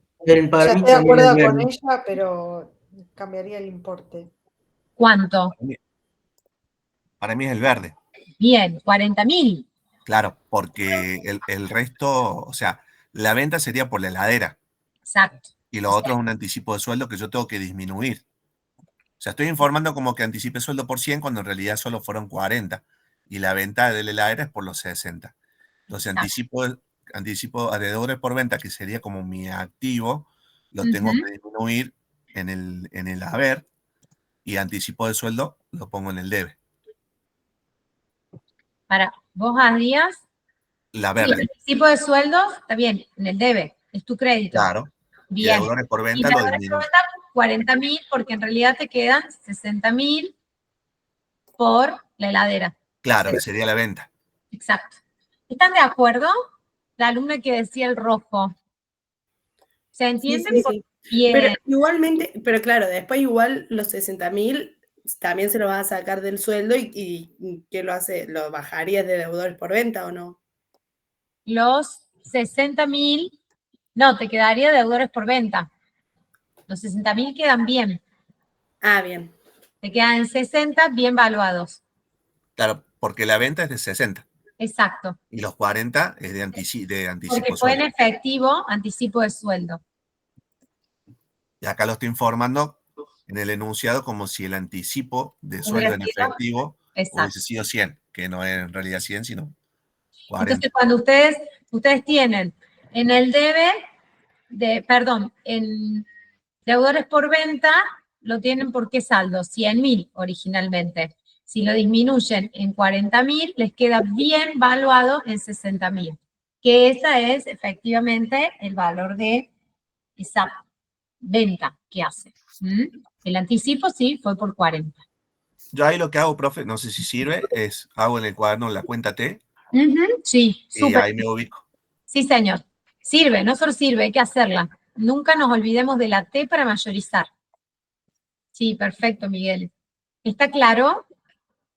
Para Ya mí estoy de también es acuerdo con verde. ella, pero cambiaría el importe. ¿Cuánto? Para mí es el verde. Bien, 40.000. Claro, porque el resto, o sea, la venta sería por la heladera Exacto. y lo otro es un anticipo de sueldo que yo tengo que disminuir. O sea, estoy informando como que anticipe sueldo por 100 cuando en realidad solo fueron 40 y la venta de la heladera es por los 60. Entonces, anticipo a deudores por venta, que sería como mi activo, lo tengo que disminuir en el haber, y anticipo de sueldo lo pongo en el debe. Para vos harías, La sí, verde, anticipo de sueldos, está bien, en el debe, es tu crédito. claro. Y Bien. deudores por Y venta lo deudores por disminuyo. venta, 40.000, porque en realidad te quedan 60.000 por la heladera. Claro, que sería la venta. Exacto. ¿Están de acuerdo? La alumna que decía el rojo. ¿Se entiende? Sí. Bien. Pero igualmente, pero claro, después igual los 60.000 también se los vas a sacar del sueldo y ¿qué lo hace? ¿Lo bajarías de deudores por venta o no? Los 60.000, no, te quedaría deudores por venta. Los 60.000 quedan bien. Ah, bien. Te quedan 60 bien valuados. Claro, porque la venta es de 60 Exacto. y los 40 es de anticipo Porque de fue en sueldo. efectivo anticipo de sueldo. Y acá lo estoy informando en el enunciado como si el anticipo de sueldo en Hubiera sido- efectivo Exacto. hubiese sido 100, que no es en realidad 100, sino 40. Entonces, cuando ustedes tienen en el debe, en deudores por venta, lo tienen por qué saldo, 100.000 originalmente. Si lo disminuyen en 40.000, les queda bien valuado en 60.000, que ese es efectivamente el valor de esa venta que hace. El anticipo sí fue por 40. Yo ahí lo que hago, profe, no sé si sirve, es hago en el cuaderno la cuenta T Sí, y súper. ahí me ubico. Sí, señor. Sirve, no solo sirve, hay que hacerla. Nunca nos olvidemos de la T para mayorizar. Sí, perfecto, Miguel. ¿Está claro?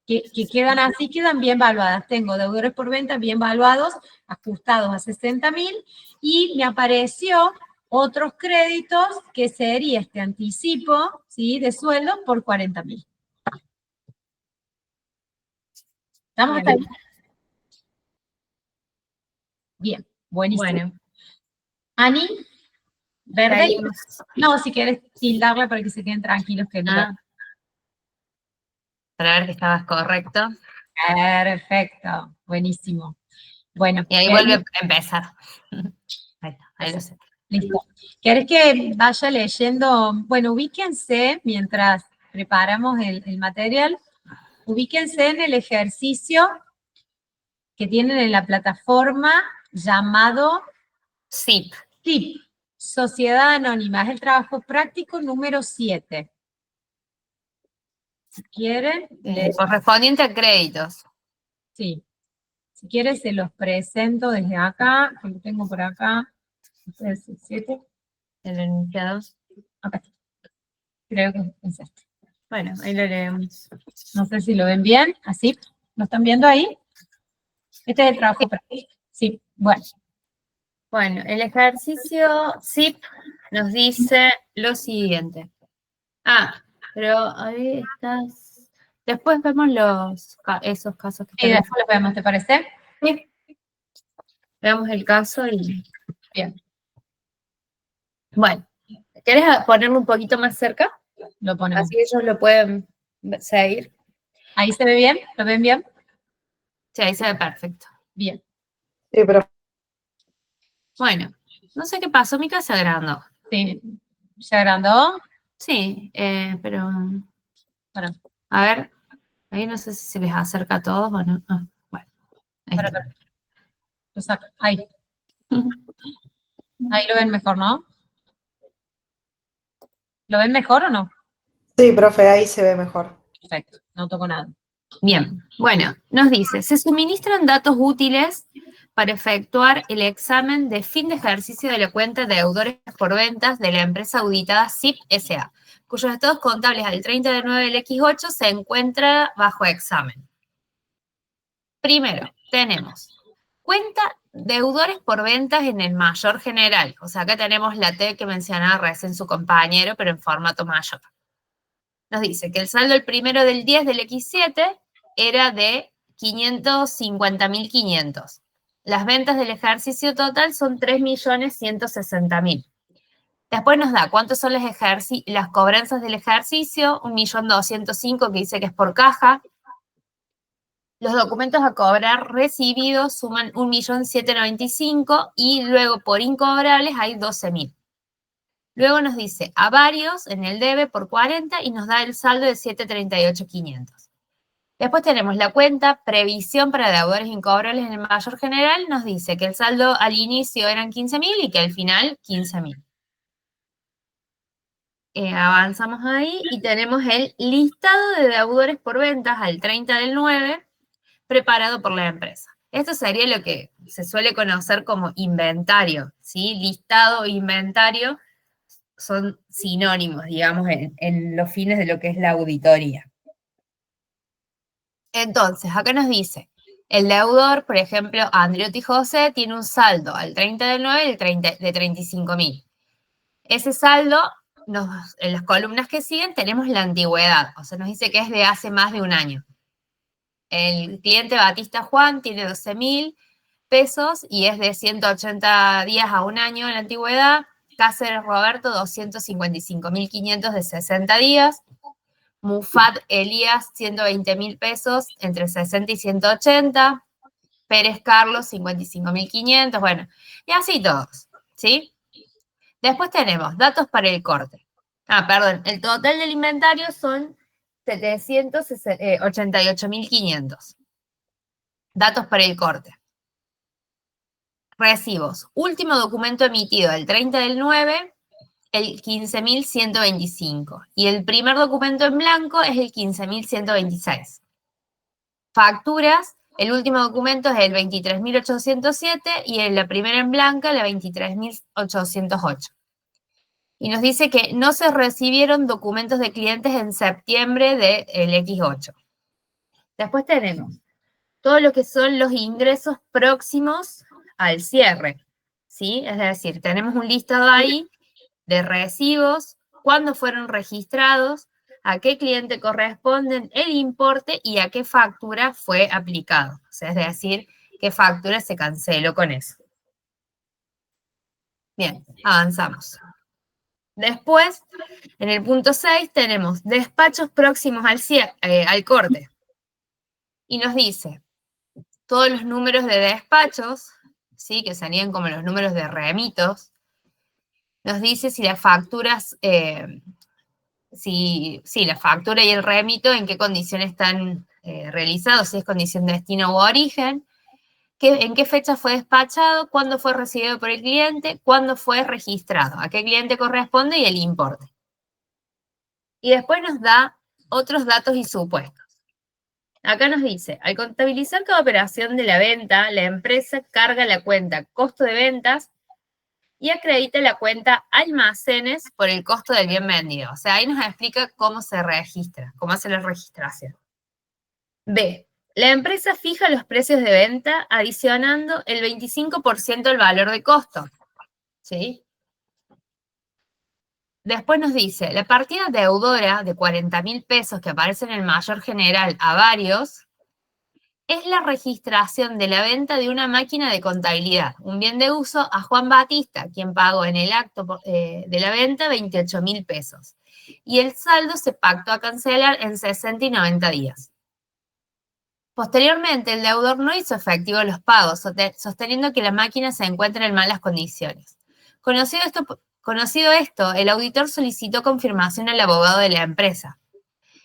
Que quedan así, quedan bien valuadas. Tengo deudores por venta bien valuados, ajustados a 60.000, y me apareció otros créditos que sería este anticipo, ¿sí?, de sueldo por 40.000. ¿Estamos hasta ahí? Bien, buenísimo. Bueno, Ani, verde. seguimos. No, si quieres tildarla para que se queden tranquilos que no. Ah, para ver que estabas correcto. Perfecto, buenísimo. Bueno, Y ahí vuelve a empezar. Ahí está, ahí lo sé. listo. ¿Querés que vaya leyendo? Bueno, ubíquense mientras preparamos el material, ubíquense en el ejercicio que tienen en la plataforma llamado SIP. SIP, Sociedad Anónima. Es el trabajo práctico número 7. Si quieren, Correspondiente a créditos. sí. Si quieren, se los presento desde acá, que lo tengo por acá. Ustedes, 7. El enunciado. Acá está. Creo que es este. Bueno, ahí lo leemos. No sé si lo ven bien, así. ¿Lo están viendo ahí? Este es el trabajo práctico. Sí, bueno. Bueno, el ejercicio SIP nos dice lo siguiente. Ah, pero ahí estás. Después vemos esos casos que Y tenemos. después lo vemos, ¿te parece? Sí. Veamos el caso y. Bien. Bueno, ¿querés ponerlo un poquito más cerca? Lo ponemos. Así ellos lo pueden seguir. ¿Ahí se ve bien? ¿Lo ven bien? Sí, ahí se ve perfecto. Bien. Sí, pero Bueno, no sé qué pasó, Mica se agrandó. Sí. ¿Se agrandó? Sí, pero. Para. A ver, ahí no sé si se les acerca a todos o no. Ah, bueno, ahí está. Lo saco. Ahí. Ahí lo ven mejor, ¿no? ¿Lo ven mejor o no? sí, profe, ahí se ve mejor. Perfecto, no toco nada. Bien, bueno, nos dice, se suministran datos útiles para efectuar el examen de fin de ejercicio de la cuenta de deudores por ventas de la empresa auditada SIP S.A. cuyos estados contables al 30 del 9 del X8 se encuentra bajo examen. Primero, tenemos cuenta deudores por ventas en el mayor general. O sea, acá tenemos la T que mencionaba recién su compañero, pero en formato mayor. Nos dice que el saldo el 1 del 10 del X7 era de 550.500. Las ventas del ejercicio total son 3.160.000. Después nos da cuántos son las cobranzas del ejercicio, 1.205.000 que dice que es por caja. Los documentos a cobrar recibidos suman 1.795.000 y luego por incobrables hay 12.000. Luego nos dice a varios en el debe por 40 y nos da el saldo de 738.500. Después tenemos la cuenta previsión para deudores incobrables en el mayor general. Nos dice que el saldo al inicio eran 15.000 y que al final 15.000. Avanzamos ahí y tenemos el listado de deudores por ventas al 30 del 9 preparado por la empresa. Esto sería lo que se suele conocer como inventario, ¿sí? Listado e inventario son sinónimos, digamos, en los fines de lo que es la auditoría. Entonces, acá nos dice, el deudor, por ejemplo, Andriotti José, tiene un saldo al 30 del 9 de 35.000. Ese saldo, en las columnas que siguen, tenemos la antigüedad, o sea, nos dice que es de hace más de un año. El cliente Batista Juan tiene 12.000 pesos y es de 180 días a un año en la antigüedad. Cáceres Roberto, 255.500 de 60 días. Mufat Elías, 120.000 pesos entre 60 y 180. Pérez Carlos, 55.500. Bueno, y así todos, ¿sí? Después tenemos datos para el corte. El total del inventario son 788.500. Datos para el corte. Recibos. Último documento emitido el 30 del 9, el 15.125. Y el primer documento en blanco es el 15.126. Facturas. El último documento es el 23.807 y la primera en blanca la 23.808. Y nos dice que no se recibieron documentos de clientes en septiembre del X8. Después tenemos todo lo que son los ingresos próximos al cierre, ¿sí? Es decir, tenemos un listado ahí de recibos, cuándo fueron registrados, a qué cliente corresponden, el importe y a qué factura fue aplicado. O sea, es decir, qué factura se canceló con eso. Bien, avanzamos. Después, en el punto 6, tenemos despachos próximos al corte. Y nos dice todos los números de despachos, ¿sí? Que serían como los números de remitos. Nos dice si las facturas, la factura y el remito, en qué condiciones están realizados, si es condición de destino u origen. En qué fecha fue despachado, cuándo fue recibido por el cliente, cuándo fue registrado, a qué cliente corresponde y el importe. Y después nos da otros datos y supuestos. Acá nos dice, al contabilizar cada operación de la venta, la empresa carga la cuenta costo de ventas y acredita la cuenta almacenes por el costo del bien vendido. O sea, ahí nos explica cómo se registra, cómo hace la registración. B. La empresa fija los precios de venta adicionando el 25% del valor de costo. ¿Sí? Después nos dice, la partida deudora de 40.000 pesos que aparece en el mayor general a varios es la registración de la venta de una máquina de contabilidad, un bien de uso a Juan Batista, quien pagó en el acto de la venta 28.000 pesos. Y el saldo se pactó a cancelar en 60 y 90 días. Posteriormente, el deudor no hizo efectivo los pagos, sosteniendo que la máquina se encuentra en malas condiciones. Conocido esto, el auditor solicitó confirmación al abogado de la empresa,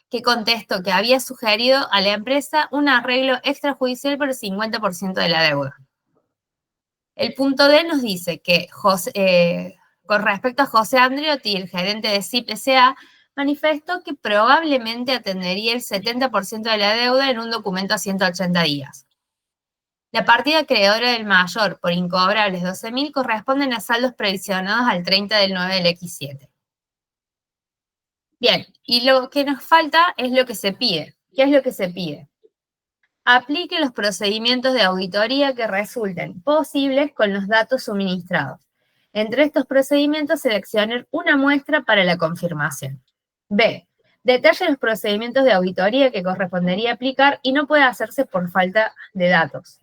que contestó que había sugerido a la empresa un arreglo extrajudicial por el 50% de la deuda. El punto D nos dice que con respecto a José Andriotti, el gerente de CIP S.A., manifestó que probablemente atendería el 70% de la deuda en un documento a 180 días. La partida acreedora del mayor por incobrables 12.000 corresponden a saldos previsionados al 30 del 9 del X7. Bien, y lo que nos falta es lo que se pide. ¿Qué es lo que se pide? Aplique los procedimientos de auditoría que resulten posibles con los datos suministrados. Entre estos procedimientos, seleccionen una muestra para la confirmación. B. Detalle los procedimientos de auditoría que correspondería aplicar y no puede hacerse por falta de datos.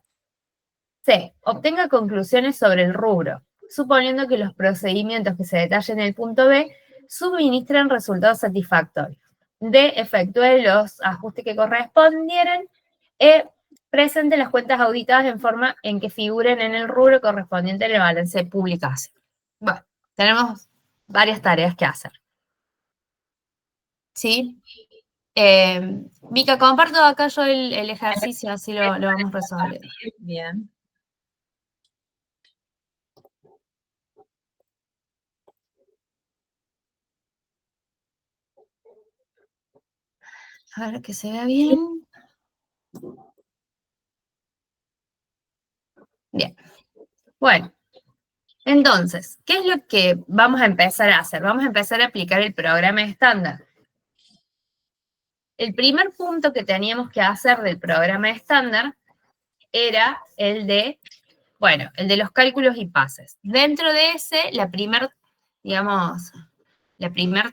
C. Obtenga conclusiones sobre el rubro, suponiendo que los procedimientos que se detallen en el punto B suministran resultados satisfactorios. D. Efectúe los ajustes que correspondieran. E. Presente las cuentas auditadas en forma en que figuren en el rubro correspondiente al balance de publicación. Bueno, tenemos varias tareas que hacer. ¿Sí? Mica, comparto acá yo el ejercicio, así lo vamos resolviendo. Bien. A ver que se vea bien. Bien. Bueno, entonces, ¿qué es lo que vamos a empezar a hacer? Vamos a empezar a aplicar el programa estándar. El primer punto que teníamos que hacer del programa estándar era el de, bueno, el de los cálculos y pases. Dentro de ese, la primer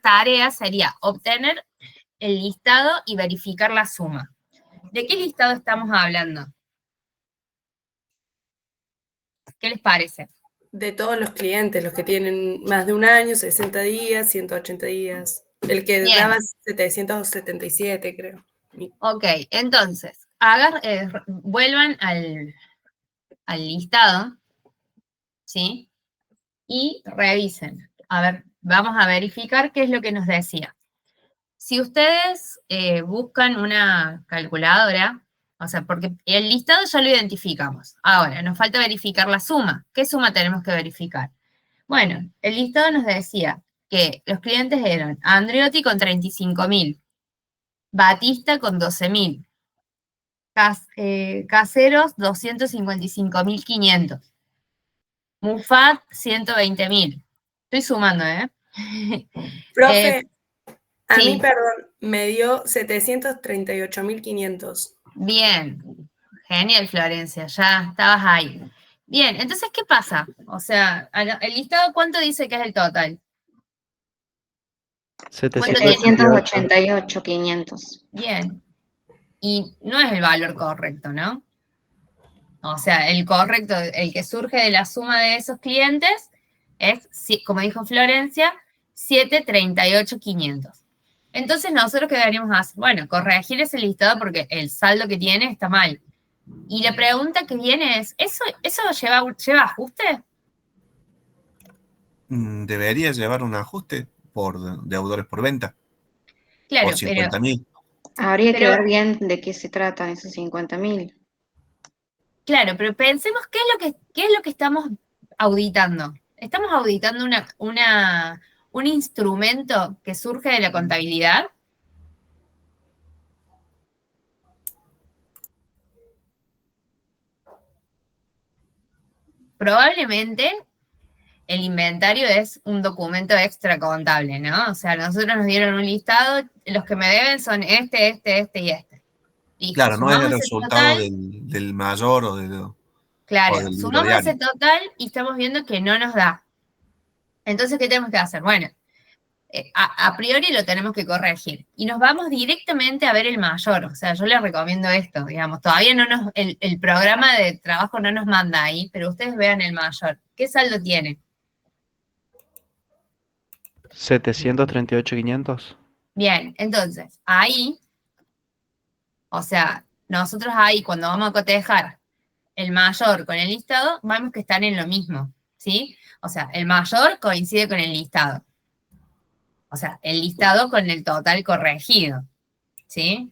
tarea sería obtener el listado y verificar la suma. ¿De qué listado estamos hablando? ¿Qué les parece? De todos los clientes, los que tienen más de un año, 60 días, 180 días. El que Bien. daba 777, creo. Ok, entonces, vuelvan al listado, ¿sí? Y revisen. A ver, vamos a verificar qué es lo que nos decía. Si ustedes buscan una calculadora, o sea, porque el listado ya lo identificamos. Ahora, nos falta verificar la suma. ¿Qué suma tenemos que verificar? Bueno, el listado nos decía que los clientes eran Andreotti con 35.000, Batista con 12.000, Caseros 255.500, Mufat 120.000. Estoy sumando, ¿eh? Profe, a sí. mí, perdón, me dio 738.500. Bien, genial, Florencia, ya estabas ahí. Bien, entonces, ¿qué pasa? O sea, el listado, ¿cuánto dice que es el total? 788.500. Bien, y no es el valor correcto, ¿no? O sea, el correcto, el que surge de la suma de esos clientes es, como dijo Florencia, 738.500. Entonces, nosotros, ¿qué deberíamos hacer? Bueno, corregir ese listado porque el saldo que tiene está mal. Y la pregunta que viene es, ¿eso lleva ajuste? Debería llevar un ajuste por deudores por venta. Claro, por 50.000. Habría que ver bien de qué se trata esos 50.000. Claro, pero pensemos qué es lo que estamos auditando. Estamos auditando un instrumento que surge de la contabilidad. Probablemente el inventario es un documento extra contable, ¿no? O sea, nosotros nos dieron un listado, los que me deben son este y este. Listo, Claro, no es el sumamos resultado total. del mayor o del Claro, libro sumamos ese diario. total y estamos viendo que no nos da. Entonces, ¿qué tenemos que hacer? Bueno, a priori lo tenemos que corregir. Y nos vamos directamente a ver el mayor. O sea, yo les recomiendo esto, digamos. Todavía el programa de trabajo no nos manda ahí, pero ustedes vean el mayor. ¿Qué saldo tiene? 738.500. Bien, entonces, ahí, o sea, nosotros ahí cuando vamos a cotejar el mayor con el listado, vemos que están en lo mismo, ¿sí? O sea, el mayor coincide con el listado. O sea, el listado con el total corregido, ¿sí?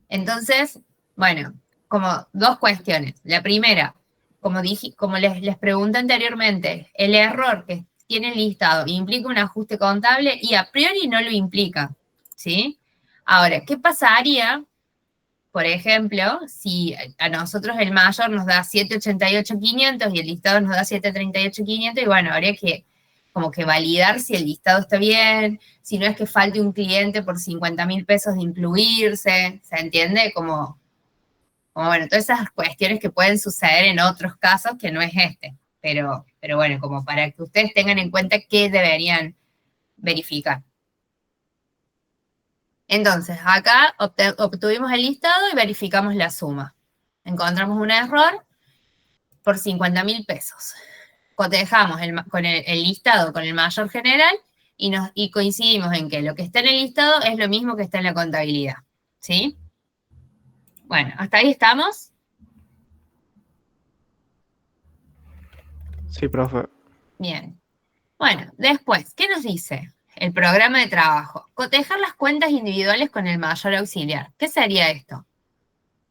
Entonces, bueno, como dos cuestiones. La primera, como les pregunté anteriormente, el error que tiene el listado implica un ajuste contable y a priori no lo implica, ¿sí? Ahora, ¿qué pasaría, por ejemplo, si a nosotros el mayor nos da 788.500 y el listado nos da 738.500 y bueno, habría que como que validar si el listado está bien, si no es que falte un cliente por 50.000 pesos de incluirse, ¿se entiende? Como bueno, todas esas cuestiones que pueden suceder en otros casos que no es este, pero bueno, como para que ustedes tengan en cuenta qué deberían verificar. Entonces, acá obtuvimos el listado y verificamos la suma. Encontramos un error por 50.000 pesos. Cotejamos con el listado con el mayor general y coincidimos en que lo que está en el listado es lo mismo que está en la contabilidad, ¿sí? Bueno, ¿hasta ahí estamos? Sí, profe. Bien. Bueno, después, ¿qué nos dice el programa de trabajo? Cotejar las cuentas individuales con el mayor auxiliar. ¿Qué sería esto?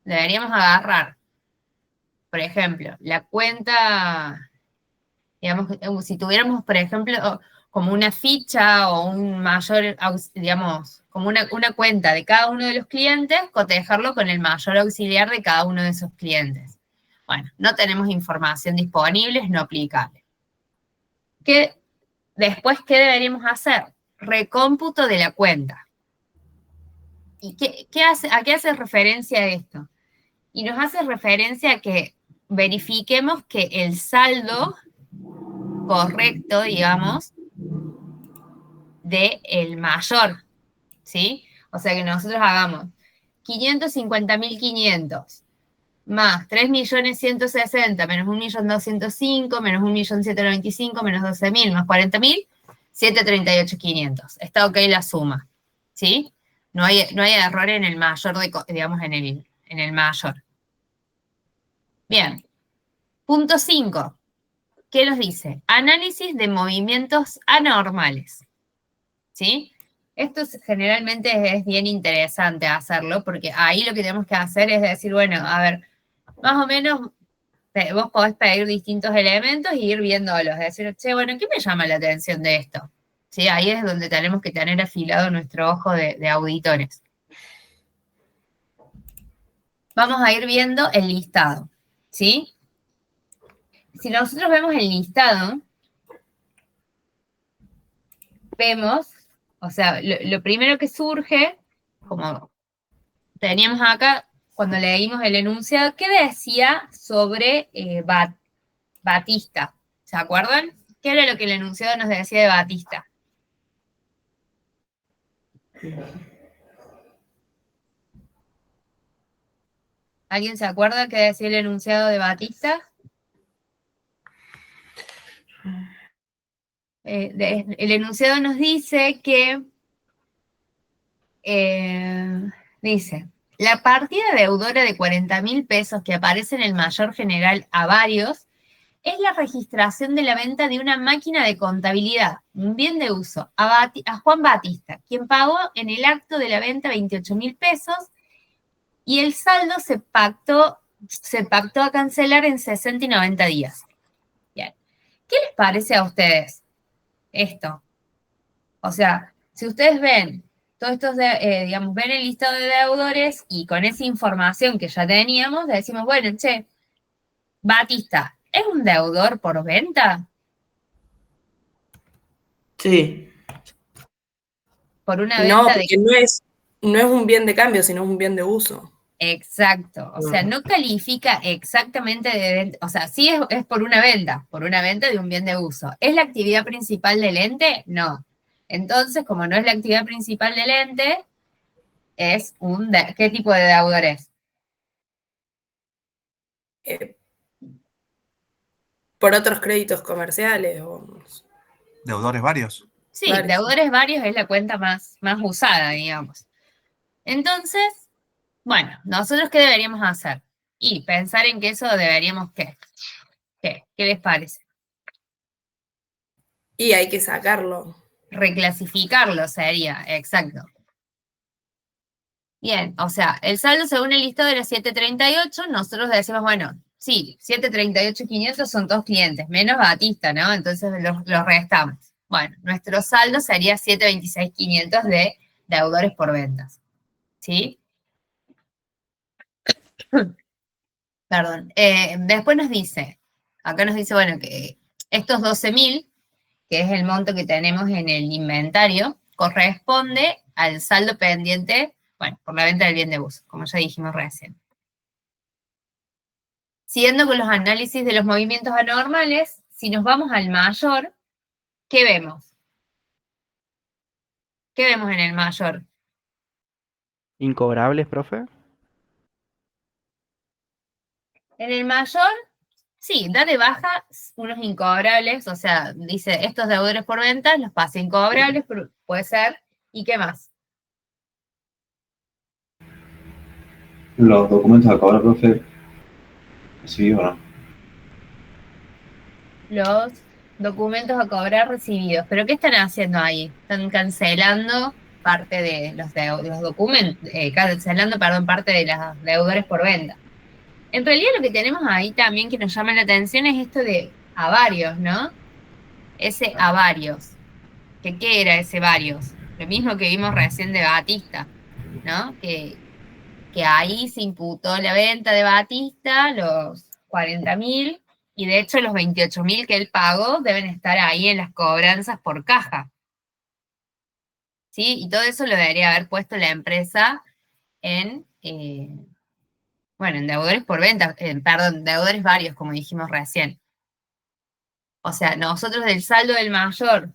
Deberíamos agarrar, por ejemplo, la cuenta, digamos, si tuviéramos, por ejemplo, como una ficha o un mayor, digamos, como una cuenta de cada uno de los clientes, cotejarlo con el mayor auxiliar de cada uno de esos clientes. Bueno, no tenemos información disponible, es no aplicable. Después, ¿qué deberíamos hacer? Recómputo de la cuenta. ¿Y a qué hace referencia esto? Y nos hace referencia a que verifiquemos que el saldo correcto, digamos, del mayor, ¿sí? O sea, que nosotros hagamos 550.500 más 3.160.000 menos 1.205.000 menos 1.795.000 menos 12.000 más 40.000, 738.500. Está ok la suma, ¿sí? No hay error en el mayor, digamos, en el mayor. Bien. Punto 5. ¿Qué nos dice? Análisis de movimientos anormales, ¿sí? Esto generalmente es bien interesante hacerlo, porque ahí lo que tenemos que hacer es decir, bueno, a ver, más o menos vos podés pedir distintos elementos y ir viéndolos, decir, che, bueno, ¿qué me llama la atención de esto? ¿Sí? Ahí es donde tenemos que tener afilado nuestro ojo de auditores. Vamos a ir viendo el listado, ¿sí? Si nosotros vemos el listado, vemos, o sea, lo primero que surge, como teníamos acá, cuando leímos el enunciado, ¿qué decía sobre Batista? ¿Se acuerdan? ¿Qué era lo que el enunciado nos decía de Batista? ¿Alguien se acuerda qué decía el enunciado de Batista? El enunciado nos dice que, dice, la partida deudora de 40.000 pesos que aparece en el mayor general a varios es la registración de la venta de una máquina de contabilidad, un bien de uso, a Juan Batista, quien pagó en el acto de la venta 28.000 pesos y el saldo se pactó a cancelar en 60 y 90 días. Bien. ¿Qué les parece a ustedes esto? O sea, si ustedes ven todos estos, digamos, ven el listado de deudores y con esa información que ya teníamos, decimos, bueno, che, Batista, ¿es un deudor por venta? Sí. Por una No, venta porque no es un bien de cambio, sino un bien de uso. Exacto, o sea, no califica exactamente de venta, o sea, sí es por una venta de un bien de uso. ¿Es la actividad principal del ente? No. Entonces, como no es la actividad principal del ente, es ¿qué tipo de deudor es? Por otros créditos comerciales. ¿Deudores varios? Sí, Varios. deudores varios es la cuenta más usada, digamos. Entonces, bueno, ¿nosotros qué deberíamos hacer? Y pensar en que eso deberíamos, ¿qué les parece? Y hay que sacarlo. Reclasificarlo sería, exacto. Bien, o sea, el saldo según el listado era 738, nosotros decimos, bueno, sí, 738.500 son 2 clientes, menos Batista, ¿no? Entonces los restamos. Bueno, nuestro saldo sería 726.500 de deudores por ventas, ¿sí? Perdón. Después nos dice, acá nos dice, bueno, que estos 12.000 que es el monto que tenemos en el inventario, corresponde al saldo pendiente, bueno, por la venta del bien de uso, como ya dijimos recién. Siguiendo con los análisis de los movimientos anormales, si nos vamos al mayor, ¿qué vemos? ¿Qué vemos en el mayor? ¿Incobrables, profe? En el mayor, sí, da de baja unos incobrables, o sea, dice, estos deudores por venta los pasa incobrables, pero puede ser, ¿y qué más? Los documentos a cobrar, profe, ¿sí o no? Los documentos a cobrar recibidos. ¿Pero qué están haciendo ahí? Están cancelando parte de los documentos, cancelando, perdón, parte de los deudores por venta. En realidad lo que tenemos ahí también que nos llama la atención es esto de avarios, ¿no? Ese avarios. ¿Qué era ese varios? Lo mismo que vimos recién de Batista, ¿no? Que ahí se imputó la venta de Batista, los 40.000, y de hecho los 28.000 que él pagó deben estar ahí en las cobranzas por caja. ¿Sí? Y todo eso lo debería haber puesto la empresa en, bueno, en deudores por venta, perdón, deudores varios, como dijimos recién. O sea, nosotros del saldo del mayor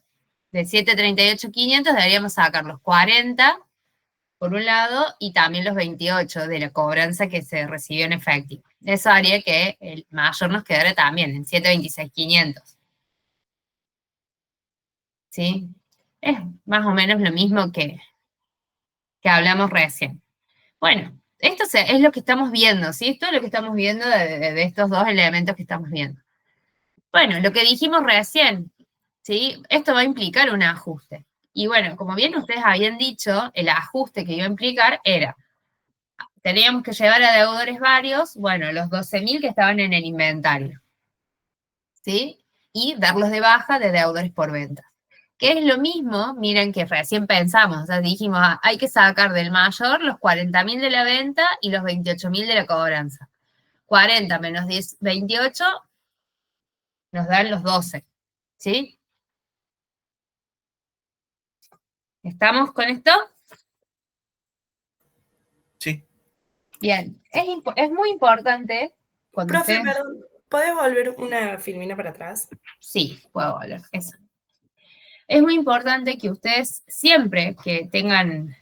de 738.500 deberíamos sacar los 40 por un lado, y también los 28 de la cobranza que se recibió en efectivo. Eso haría que el mayor nos quedara también en 726.500. ¿Sí? Es más o menos lo mismo que hablamos recién. Bueno, esto es lo que estamos viendo, ¿sí? Esto es lo que estamos viendo de estos dos elementos que estamos viendo. Bueno, lo que dijimos recién, ¿sí? Esto va a implicar un ajuste. Y bueno, como bien ustedes habían dicho, el ajuste que iba a implicar era, teníamos que llevar a deudores varios, bueno, los 12.000 que estaban en el inventario, ¿sí? Y darlos de baja de deudores por venta. Que es lo mismo, miren que recién pensamos, o sea, dijimos, hay que sacar del mayor los 40.000 de la venta y los 28.000 de la cobranza. 40 menos 28 nos dan los 12, ¿sí? ¿Estamos con esto? Sí. Bien, es muy importante cuando Profe, ustedes... perdón, ¿podés volver una filmina para atrás? Sí, puedo volver, eso. Es muy importante que ustedes siempre que tengan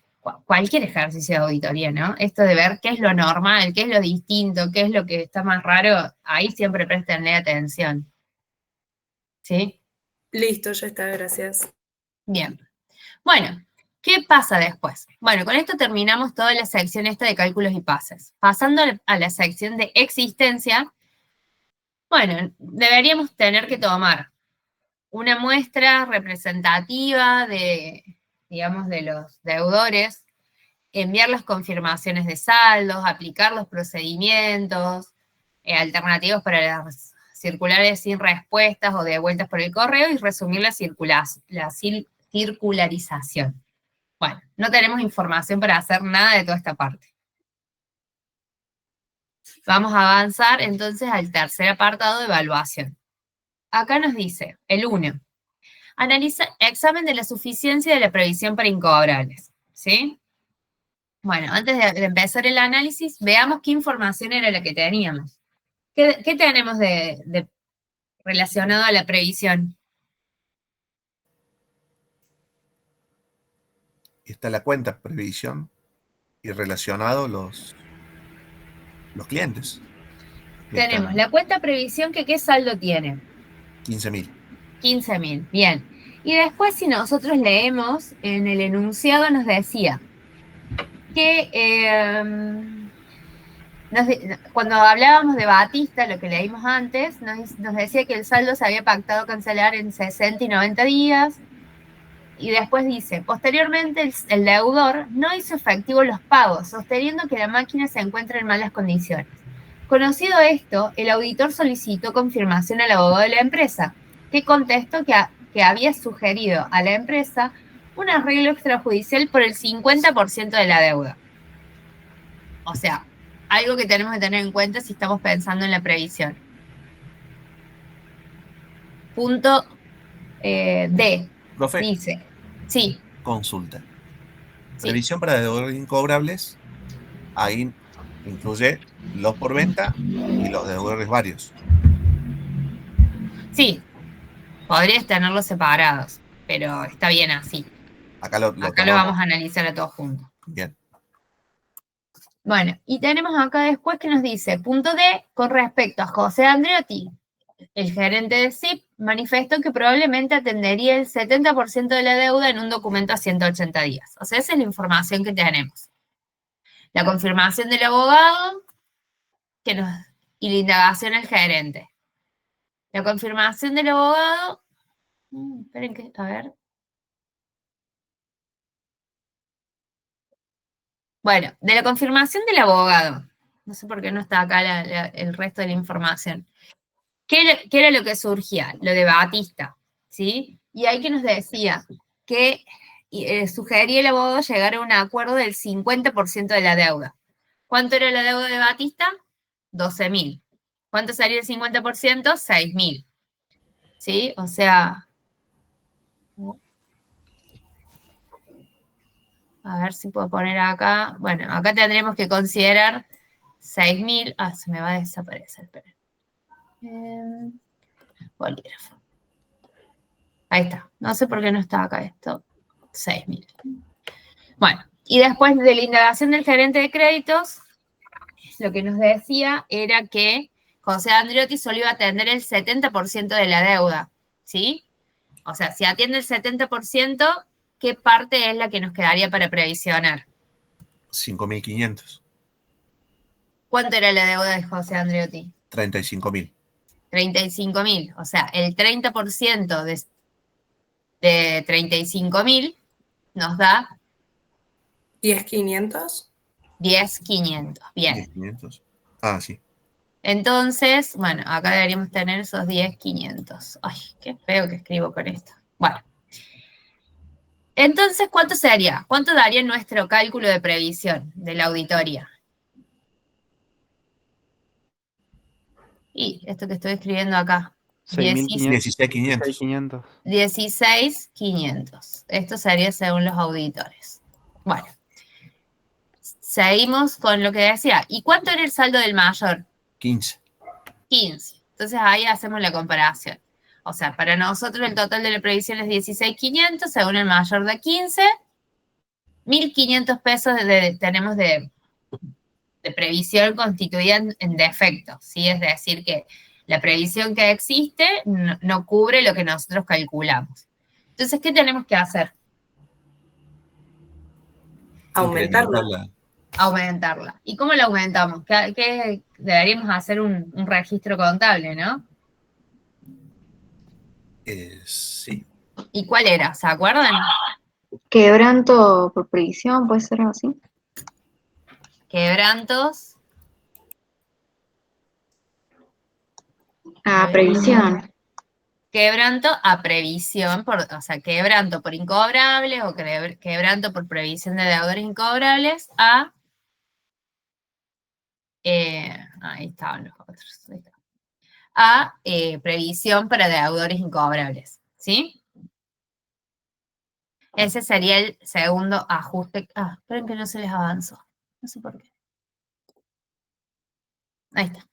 cualquier ejercicio de auditoría, ¿no? Esto de ver qué es lo normal, qué es lo distinto, qué es lo que está más raro, ahí siempre préstenle atención. ¿Sí? Listo, ya está, gracias. Bien. Bueno, ¿qué pasa después? Bueno, con esto terminamos toda la sección esta de cálculos y pases. Pasando a la sección de existencia, bueno, deberíamos tener que tomar una muestra representativa de, digamos, de los deudores, enviar las confirmaciones de saldos, aplicar los procedimientos alternativos para las circulares sin respuestas o devueltas por el correo y resumir la circularización. Bueno, no tenemos información para hacer nada de toda esta parte. Vamos a avanzar entonces al tercer apartado de evaluación. Acá nos dice, el 1, analiza examen de la suficiencia de la previsión para incobrables, ¿sí? Bueno, antes de empezar el análisis, veamos qué información era la que teníamos. ¿Qué tenemos de relacionado a la previsión? Está la cuenta previsión y relacionado los clientes. Tenemos la cuenta previsión que ¿qué saldo tiene? 15.000. 15.000, bien. Y después si nosotros leemos, en el enunciado nos decía que cuando hablábamos de Batista, lo que leímos antes, nos decía que el saldo se había pactado cancelar en 60 y 90 días, y después dice, posteriormente el deudor no hizo efectivo los pagos, sosteniendo que la máquina se encuentra en malas condiciones. Conocido esto, el auditor solicitó confirmación al abogado de la empresa, que contestó que había sugerido a la empresa un arreglo extrajudicial por el 50% de la deuda. O sea, algo que tenemos que tener en cuenta si estamos pensando en la previsión. Punto D, Profe, dice, sí, consulta. sí, Previsión para deudores incobrables, ahí incluye los por venta y los deudores varios. sí, podrías tenerlos separados, pero está bien así. Acá lo Acá lo tomamos. vamos a analizar a todos juntos. Bien. Bueno, y tenemos acá después que nos dice, punto D, con respecto a José Andreotti, el gerente de SIP, manifestó que probablemente atendería el 70% de la deuda en un documento a 180 días. O sea, esa es la información que tenemos. La confirmación del abogado y la indagación al gerente. La confirmación del abogado, esperen que, a ver. Bueno, de la confirmación del abogado, no sé por qué no está acá el resto de la información. ¿Qué era lo que surgía? Lo de Batista, ¿sí? Y ahí que nos decía que sugería el abogado llegar a un acuerdo del 50% de la deuda. ¿Cuánto era la deuda de Batista? 12.000. ¿Cuánto sería el 50%? 6.000. ¿Sí? O sea, a ver si puedo poner acá. Bueno, acá tendremos que considerar 6.000. Ah, se me va a desaparecer, esperen. Bolígrafo. Ahí está. No sé por qué no está acá esto. 6.000. Bueno, y después de la indagación del gerente de créditos, lo que nos decía era que José Andreotti solo iba a atender el 70% de la deuda, ¿sí? O sea, si atiende el 70%, ¿qué parte es la que nos quedaría para previsionar? 5.500. ¿Cuánto era la deuda de José Andreotti? 35.000. 35.000. O sea, el 30% de 35.000 nos da 10.500. 10.500. Bien. 10.500. Ah, sí. Entonces, bueno, acá deberíamos tener esos 10.500. Ay, qué feo que escribo con esto. Bueno. Entonces, ¿cuánto sería? ¿Cuánto daría nuestro cálculo de previsión de la auditoría? Y esto que estoy escribiendo acá. 16.500. 16.500. Esto sería según los auditores. Bueno. Seguimos con lo que decía. ¿Y cuánto era el saldo del mayor? 15. 15. Entonces ahí hacemos la comparación. O sea, para nosotros el total de la previsión es 16.500, según el mayor de 15, 1.500 pesos tenemos de previsión constituida en defecto, ¿sí? Es decir, que la previsión que existe no cubre lo que nosotros calculamos. Entonces, ¿qué tenemos que hacer? Aumentarla. Aumentarla. ¿Y cómo la aumentamos? ¿Qué deberíamos hacer un registro contable, ¿no? Sí. ¿Y cuál era? ¿Se acuerdan? Quebranto por previsión, puede ser así. Quebrantos. Ah, previsión. Quebranto a previsión, o sea, quebranto por incobrables o quebranto por previsión de deudores incobrables a... ahí estaban los otros. Ahí está. A previsión para deudores incobrables, ¿sí? Ese sería el segundo ajuste. Ah, esperen que no se les avanzó. No sé por qué. Ahí está.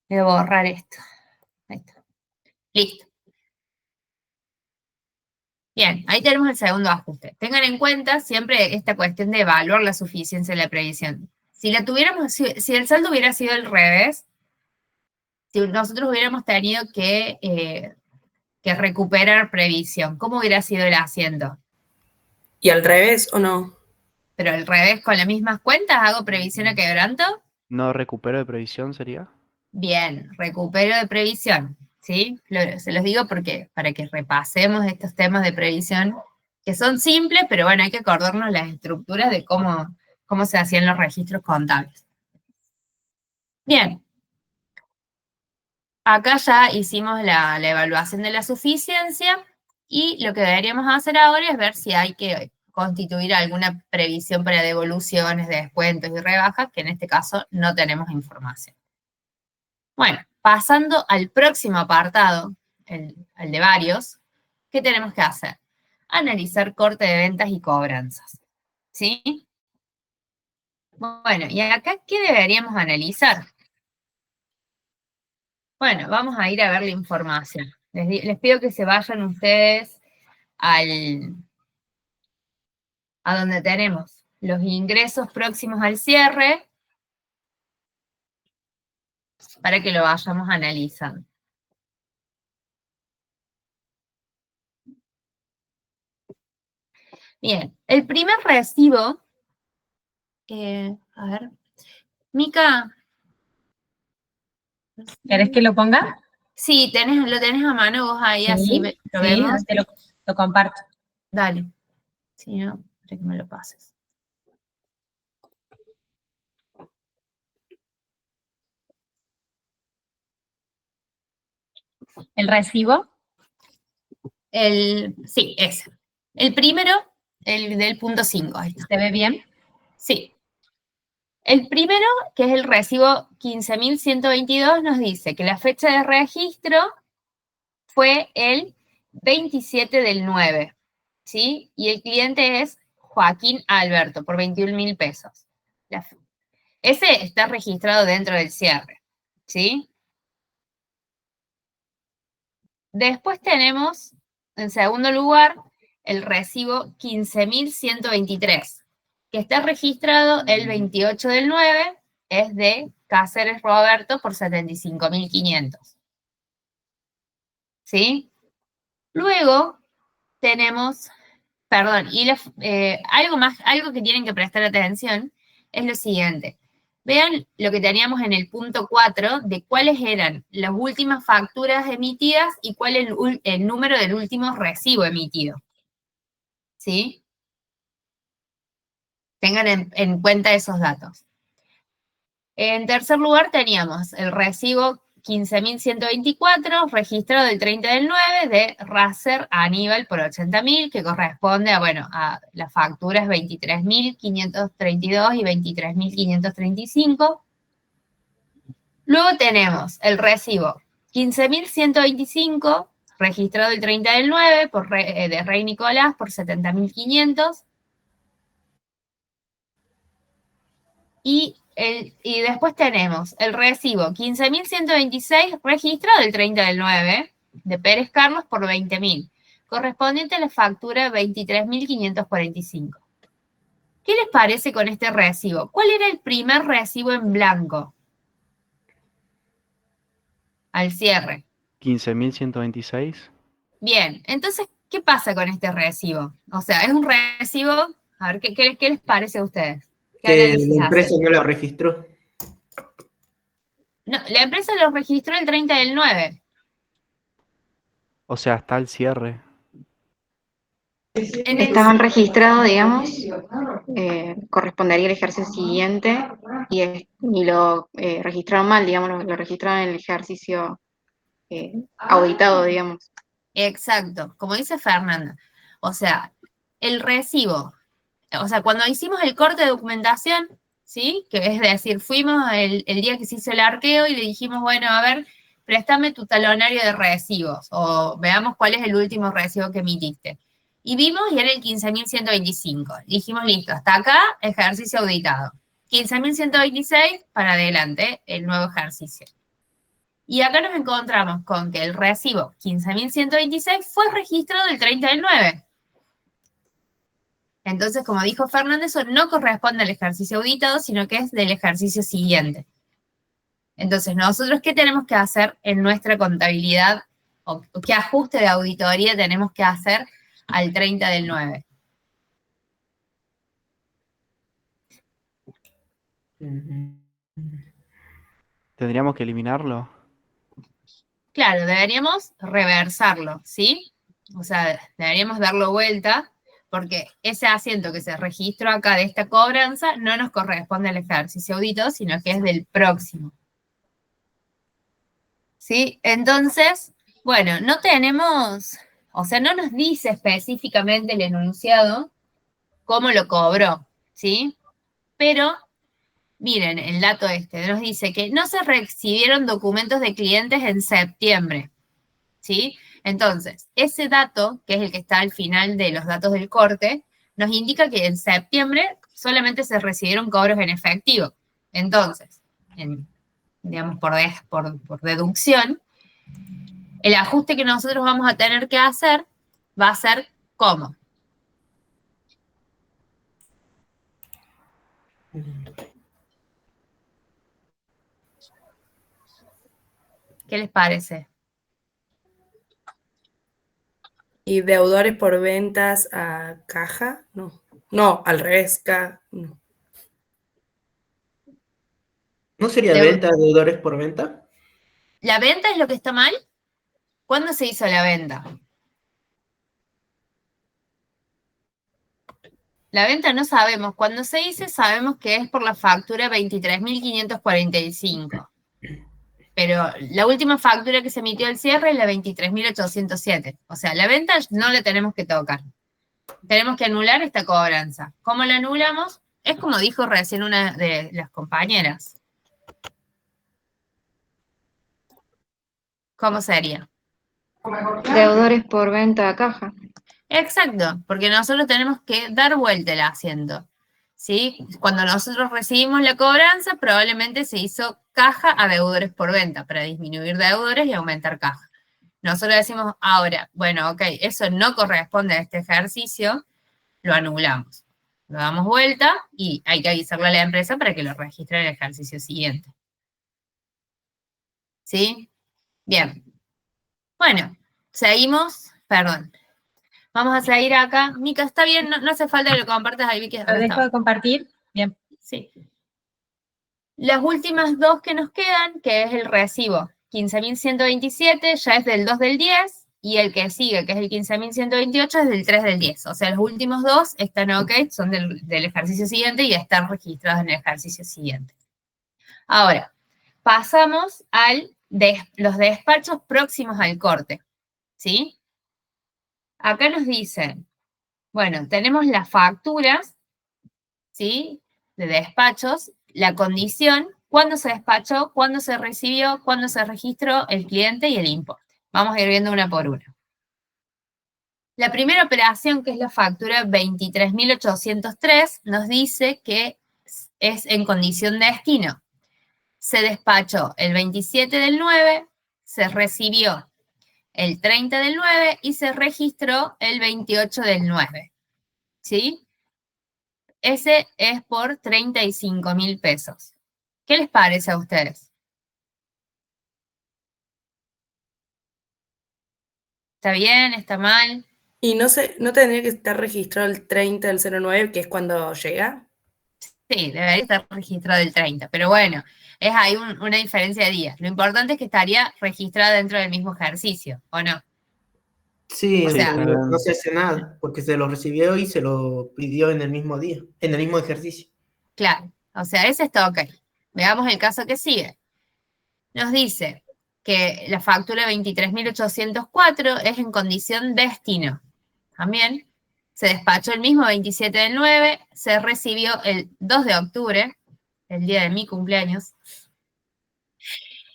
Voy a borrar esto. Ahí está. Listo. Bien, ahí tenemos el segundo ajuste. Tengan en cuenta siempre esta cuestión de evaluar la suficiencia de la previsión. Si el saldo hubiera sido al revés, si nosotros hubiéramos tenido que recuperar previsión, ¿cómo hubiera sido el asiento? ¿Y al revés o no? Pero al revés, con las mismas cuentas, ¿hago previsión a quebranto? No recupero de previsión sería. Bien, recupero de previsión, ¿sí? Se los digo porque para que repasemos estos temas de previsión, que son simples, pero bueno, hay que acordarnos las estructuras de cómo se hacían los registros contables. Bien. Acá ya hicimos la evaluación de la suficiencia y lo que deberíamos hacer ahora es ver si hay que constituir alguna previsión para devoluciones, descuentos y rebajas, que en este caso no tenemos información. Bueno, pasando al próximo apartado, al de varios, ¿qué tenemos que hacer? Analizar corte de ventas y cobranzas, ¿sí? Bueno, y acá, ¿qué deberíamos analizar? Bueno, vamos a ir a ver la información. Les pido que se vayan ustedes a donde tenemos los ingresos próximos al cierre, para que lo vayamos analizando. Bien, el primer recibo, a ver, Mica. ¿Querés que lo ponga? Sí, lo tenés a mano vos ahí, Sí, así lo sí, vemos. te lo comparto. Dale. Si no, para que me lo pases. ¿El recibo? Sí, ese. El primero, el del punto 5. Ahí está. ¿Se ve bien? Sí. El primero, que es el recibo 15.122, nos dice que la fecha de registro fue el 27 del 9, ¿sí? Y el cliente es Joaquín Alberto, por 21.000 pesos. Ese está registrado dentro del cierre, ¿sí? Después tenemos, en segundo lugar, el recibo 15.123, que está registrado el 28 del 9, es de Cáceres Roberto por 75.500. ¿Sí? Luego tenemos, perdón, y algo que tienen que prestar atención es lo siguiente. Vean lo que teníamos en el punto 4 de cuáles eran las últimas facturas emitidas y cuál es el número del último recibo emitido. ¿Sí? Tengan en cuenta esos datos. En tercer lugar teníamos el recibo 15.124, registrado el 30 del 9, de Racer Aníbal por 80.000, que corresponde a las facturas 23.532 y 23.535. Luego tenemos el recibo 15.125, registrado el 30 del 9, de Rey Nicolás por 70.500. Y después tenemos el recibo 15.126, registrado el 30 del 9, de Pérez Carlos por 20.000, correspondiente a la factura 23.545. ¿Qué les parece con este recibo? ¿Cuál era el primer recibo en blanco al cierre? 15.126. Bien, entonces, ¿qué pasa con este recibo? O sea, es un recibo, a ver, ¿qué les parece a ustedes? ¿Qué Que análisis la empresa hacen? no lo registró. No, la empresa lo registró el 30 del 9. O sea, está el cierre. Está mal registrado, digamos, correspondería al ejercicio siguiente y lo registraron mal, digamos, lo registraron en el ejercicio auditado, digamos. Exacto, como dice Fernanda. O sea, el recibo, cuando hicimos el corte de documentación, ¿sí? Que es decir, fuimos el día que se hizo el arqueo y le dijimos, bueno, a ver, préstame tu talonario de recibos o veamos cuál es el último recibo que emitiste. Y vimos y era el 15.125. Dijimos, listo, hasta acá, ejercicio auditado. 15.126, para adelante, el nuevo ejercicio. Y acá nos encontramos con que el recibo 15.126 fue registrado el 30 del 9. Entonces, como dijo Fernández, eso no corresponde al ejercicio auditado, sino que es del ejercicio siguiente. Entonces, nosotros, ¿qué tenemos que hacer en nuestra contabilidad? ¿O qué ajuste de auditoría tenemos que hacer al 30 del 9? ¿Tendríamos que eliminarlo? Claro, deberíamos reversarlo, ¿sí? O sea, deberíamos darlo vuelta, porque ese asiento que se registró acá de esta cobranza no nos corresponde al ejercicio auditado, sino que es del próximo. ¿Sí? Entonces, bueno, no tenemos, o sea, no nos dice específicamente el enunciado cómo lo cobró, ¿sí? Pero, miren, el dato nos dice que no se recibieron documentos de clientes en septiembre, ¿sí? Entonces, ese dato, que es el que está al final de los datos del corte, nos indica que en septiembre solamente se recibieron cobros en efectivo. Entonces, digamos, por deducción, el ajuste que nosotros vamos a tener que hacer va a ser ¿cómo? ¿Qué les parece? ¿Y deudores por ventas a caja? No. No, al revés, no. ¿No sería venta de deudores por venta? ¿La venta es lo que está mal? ¿Cuándo se hizo la venta? La venta no sabemos. Cuando se dice, sabemos que es por la factura 23.545. Pero la última factura que se emitió al cierre es la 23.807. O sea, la venta no la tenemos que tocar. Tenemos que anular esta cobranza. ¿Cómo la anulamos? Es como dijo recién una de las compañeras. ¿Cómo sería? Deudores por venta a caja. Exacto, porque nosotros tenemos que dar vuelta el asiento, ¿sí? Cuando nosotros recibimos la cobranza, probablemente se hizo caja a deudores por venta, para disminuir deudores y aumentar caja. Nosotros decimos ahora, bueno, ok, eso no corresponde a este ejercicio, lo anulamos. Lo damos vuelta y hay que avisarle a la empresa para que lo registre en el ejercicio siguiente. ¿Sí? Bien. Bueno, seguimos, perdón. Vamos a seguir acá. Mica, está bien, no hace falta que lo compartas ahí, Vicky. ¿Lo dejo de compartir? Bien. Sí. Las últimas dos que nos quedan, que es el recibo 15.127, ya es del 2 del 10, y el que sigue, que es el 15.128, es del 3 del 10. O sea, los últimos dos están ok, son del ejercicio siguiente y están registrados en el ejercicio siguiente. Ahora, pasamos a los despachos próximos al corte, ¿sí? Acá nos dicen, bueno, tenemos las facturas, ¿sí? De despachos, la condición, cuándo se despachó, cuándo se recibió, cuándo se registró el cliente y el importe. Vamos a ir viendo una por una. La primera operación, que es la factura 23.803, nos dice que es en condición de destino. Se despachó el 27 del 9, se recibió el 30 del 9 y se registró el 28 del 9. ¿Sí? Ese es por 35.000 pesos. ¿Qué les parece a ustedes? ¿Está bien? ¿Está mal? ¿Y no tendría que estar registrado el 30 del 09, que es cuando llega? Sí, debería estar registrado el 30, pero bueno, es ahí una diferencia de días. Lo importante es que estaría registrado dentro del mismo ejercicio, ¿o no? Sí, O sea, no se hace nada, porque se lo recibió y se lo pidió en el mismo día, en el mismo ejercicio. claro, o sea, ese está ok. Veamos el caso que sigue. Nos dice que la factura 23.804 es en condición destino. También se despachó el mismo 27 del 9, se recibió el 2 de octubre, el día de mi cumpleaños,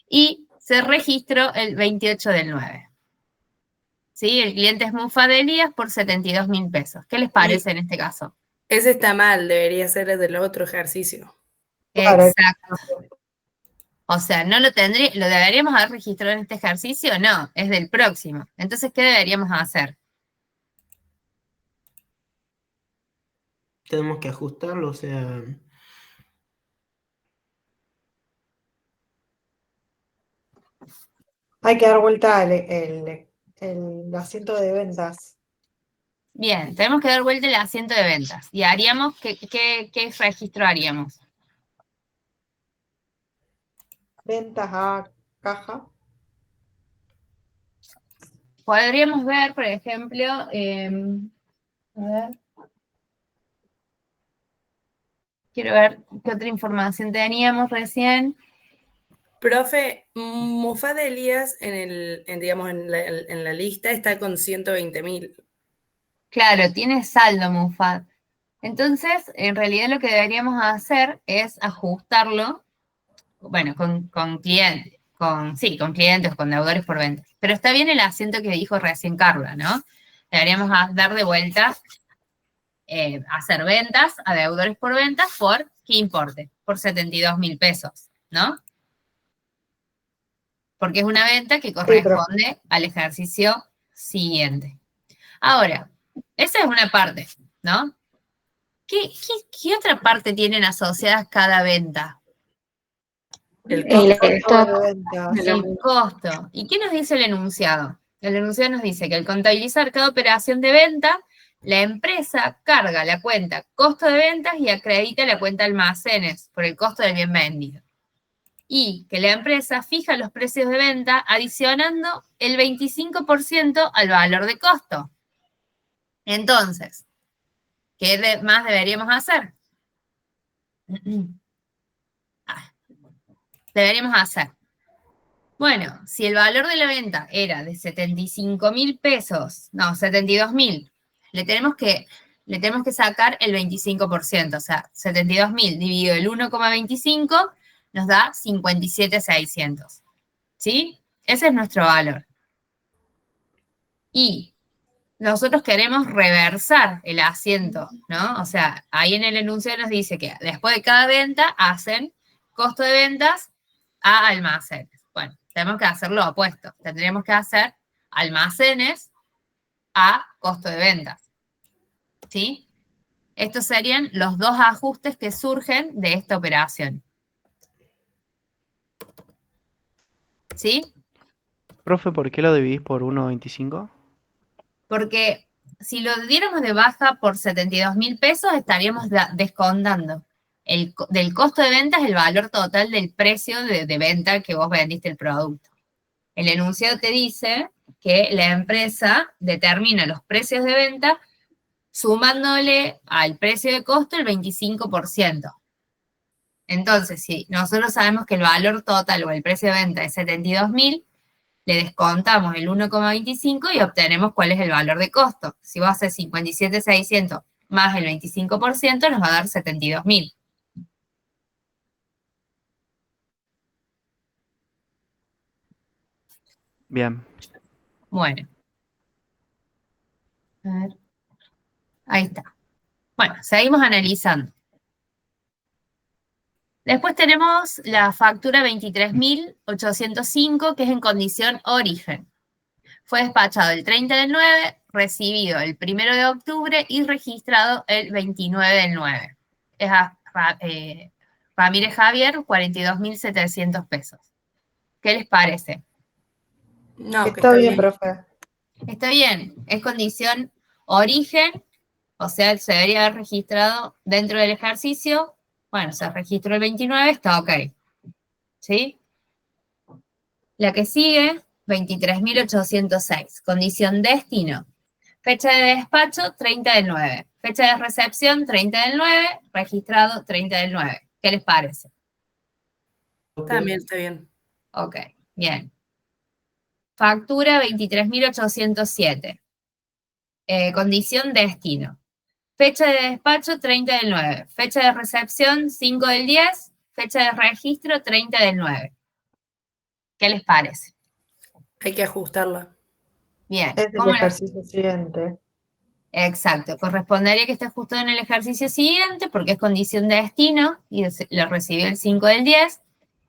y se registró el 28 del 9. ¿Sí? El cliente es Mufa de Elías por 72.000 pesos. ¿Qué les parece en este caso? Ese está mal, debería ser el del otro ejercicio. Claro. Exacto. O sea, ¿no lo deberíamos haber registrado en este ejercicio? No, es del próximo. Entonces, ¿qué deberíamos hacer? Tenemos que ajustarlo, o sea... Hay que dar vuelta el asiento de ventas. Bien, tenemos que dar vuelta el asiento de ventas. ¿Y haríamos qué registro haríamos? Ventas a caja. Podríamos ver, por ejemplo, a ver. Quiero ver qué otra información teníamos recién. Profe, Mufa de Elías en la lista está con 120.000. Claro, tiene saldo Mufad. Entonces, en realidad lo que deberíamos hacer es ajustarlo, bueno, con con clientes, con deudores por ventas. Pero está bien el acento que dijo recién Carla, ¿no? Deberíamos dar de vuelta, hacer ventas a deudores por ventas por, ¿qué importe? Por 72.000 pesos, ¿no? Porque es una venta que corresponde al ejercicio siguiente. Ahora, esa es una parte, ¿no? ¿Qué otra parte tienen asociadas cada venta? El El costo. stock. El costo. ¿Y qué nos dice el enunciado? El enunciado nos dice que al contabilizar cada operación de venta, la empresa carga la cuenta costo de ventas y acredita la cuenta almacenes por el costo del bien vendido. Y que la empresa fija los precios de venta adicionando el 25% al valor de costo. Entonces, ¿qué más deberíamos hacer? Deberíamos hacer. Bueno, si el valor de la venta era de 75.000 pesos, no, 72.000, le tenemos que sacar el 25%, o sea, 72.000 dividido el 1,25 nos da 57.600, ¿sí? Ese es nuestro valor. Y nosotros queremos reversar el asiento, ¿no? O sea, ahí en el enunciado nos dice que después de cada venta hacen costo de ventas a almacenes. Bueno, tenemos que hacer lo opuesto. Tendríamos que hacer almacenes a costo de ventas. ¿Sí? Estos serían los dos ajustes que surgen de esta operación. ¿Sí? Profe, ¿por qué lo dividís por 1,25? Porque si lo diéramos de baja por 72.000 pesos, estaríamos descontando del costo de ventas el valor total del precio de venta que vos vendiste el producto. El enunciado te dice que la empresa determina los precios de venta sumándole al precio de costo el 25%. Entonces, si nosotros sabemos que el valor total o el precio de venta es 72.000, le descontamos el 1,25 y obtenemos cuál es el valor de costo. Si vos haces 57.600 más el 25%, nos va a dar 72.000. Bien. Bueno. A ver. Ahí está. Bueno, seguimos analizando. Después tenemos la factura 23.805, que es en condición origen. Fue despachado el 30 del 9, recibido el 1 de octubre y registrado el 29 del 9. Es a Ramírez Javier, 42.700 pesos. ¿Qué les parece? No, que Está bien, profe. Está bien, es condición origen, o sea, se debería haber registrado dentro del ejercicio. Bueno, se registró el 29, está ok. ¿Sí? La que sigue, 23.806, condición destino. Fecha de despacho, 30 del 9. Fecha de recepción, 30 del 9. Registrado, 30 del 9. ¿Qué les parece? También está bien. Ok, bien. Factura 23.807. Condición destino. Fecha de despacho, 30 del 9. Fecha de recepción, 5 del 10. Fecha de registro, 30 del 9. ¿Qué les parece? Hay que ajustarla. Bien. Es el ejercicio siguiente. Exacto. Correspondería que esté ajustado en el ejercicio siguiente porque es condición de destino y lo recibió el 5 del 10.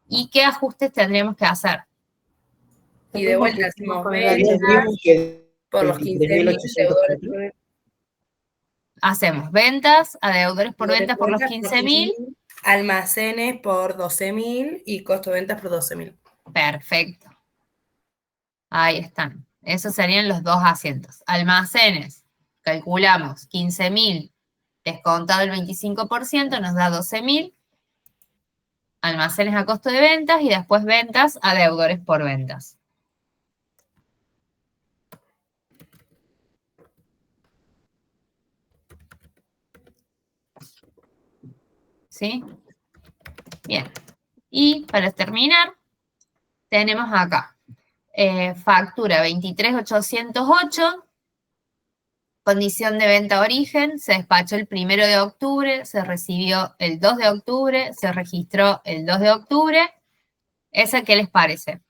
¿Y qué ajustes tendríamos que hacer? Y de vuelta hacemos ventas por los 15.000 deudores por ventas. Hacemos ventas a deudores por ventas por los 15.000. Almacenes por 12.000 y costo de ventas por 12.000. Perfecto. Ahí están. Esos serían los dos asientos. Almacenes, calculamos 15.000 descontado el 25%, nos da 12.000. Almacenes a costo de ventas y después ventas a deudores por ventas. ¿Sí? Bien. Y para terminar, tenemos acá factura 23.808, condición de venta origen, se despachó el 1 de octubre, se recibió el 2 de octubre, se registró el 2 de octubre, ¿Esa qué les parece?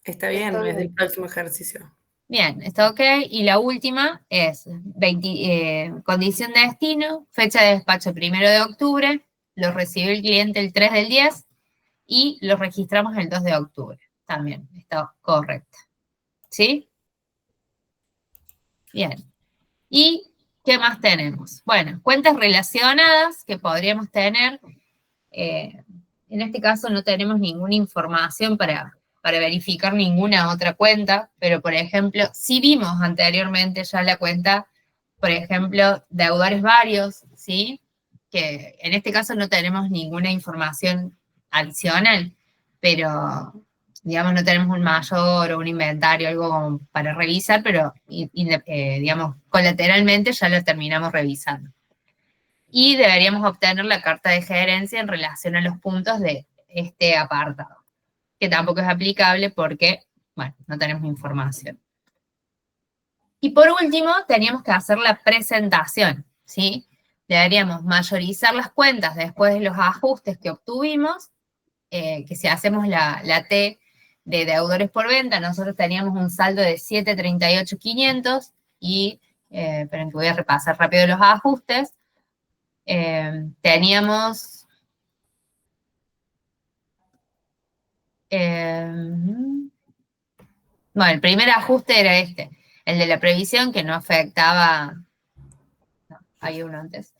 Está bien, Está es del bien. próximo ejercicio. Bien, está ok. Y la última es condición de destino, fecha de despacho 1 de octubre, lo recibió el cliente el 3 del 10 y lo registramos el 2 de octubre. También está correcta. ¿Sí? Bien. ¿Y qué más tenemos? Bueno, cuentas relacionadas que podríamos tener. En este caso no tenemos ninguna información para verificar ninguna otra cuenta, pero por ejemplo, sí vimos anteriormente ya la cuenta, por ejemplo, deudores varios, ¿sí? Que en este caso no tenemos ninguna información adicional, pero digamos no tenemos un mayor o un inventario, algo como para revisar, pero digamos colateralmente ya lo terminamos revisando. Y deberíamos obtener la carta de gerencia en relación a los puntos de este apartado, que tampoco es aplicable porque, bueno, no tenemos información. Y por último, teníamos que hacer la presentación, ¿sí? Deberíamos mayorizar las cuentas después de los ajustes que obtuvimos, que si hacemos la T de deudores por venta, nosotros teníamos un saldo de 738.500 y, esperen que voy a repasar rápido los ajustes, teníamos bueno, el primer ajuste era este, el de la previsión que no afectaba, no, hay uno antes.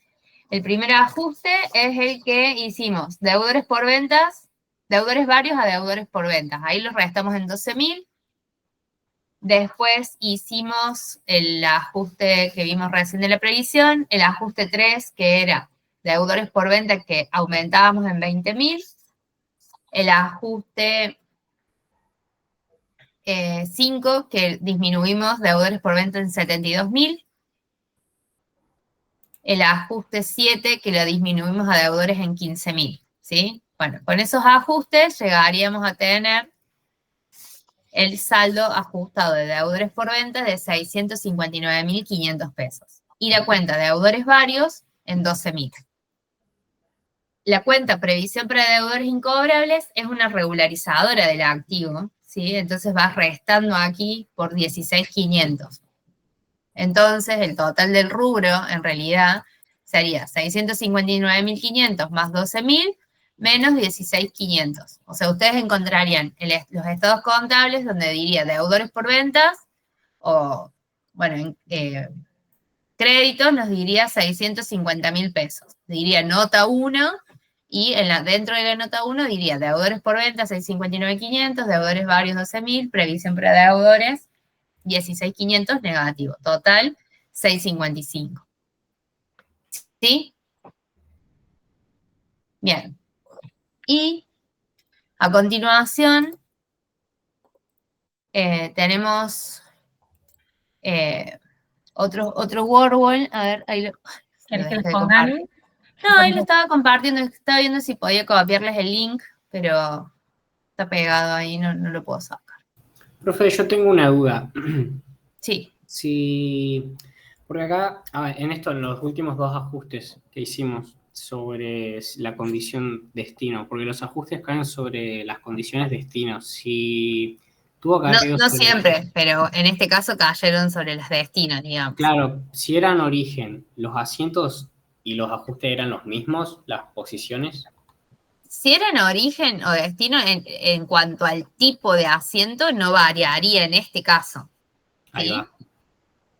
El primer ajuste es el que hicimos, deudores por ventas, deudores varios a deudores por ventas. Ahí los restamos en 12.000. Después hicimos el ajuste que vimos recién de la previsión, el ajuste 3, que era deudores por venta que aumentábamos en 20.000. El ajuste 5, que disminuimos deudores por venta en 72.000. El ajuste 7, que lo disminuimos a deudores en 15.000, ¿sí? Bueno, con esos ajustes llegaríamos a tener el saldo ajustado de deudores por venta de 659.500 pesos. Y la cuenta de deudores varios en 12.000. La cuenta previsión para deudores incobrables es una regularizadora del activo, ¿sí? Entonces va restando aquí por 16.500. Entonces el total del rubro en realidad sería 659.500 más 12.000 menos 16.500. O sea, ustedes encontrarían los estados contables donde diría deudores por ventas o, bueno, créditos nos diría 650.000 pesos. Diría nota 1 y dentro de la nota 1 diría deudores por ventas 659.500, deudores varios 12.000, previsión para deudores 16.500 negativo. Total 655. ¿Sí? Bien. Y a continuación tenemos otro WordWall. A ver, ahí lo... ¿Querés que les estoy pongan? compartiendo. No, ahí lo estaba compartiendo, estaba viendo si podía copiarles el link, pero está pegado ahí, no lo puedo sacar. Profe, yo tengo una duda. Sí. Sí, porque acá, a ver, en los últimos dos ajustes que hicimos sobre la condición destino, porque los ajustes caen sobre las condiciones destino. Si tuvo que haber No siempre, pero en este caso cayeron sobre las destinos, digamos. Claro, si eran origen, los asientos y los ajustes eran los mismos, las posiciones. Si eran origen o destino, en cuanto al tipo de asiento, no variaría en este caso. ¿Sí? Ahí va.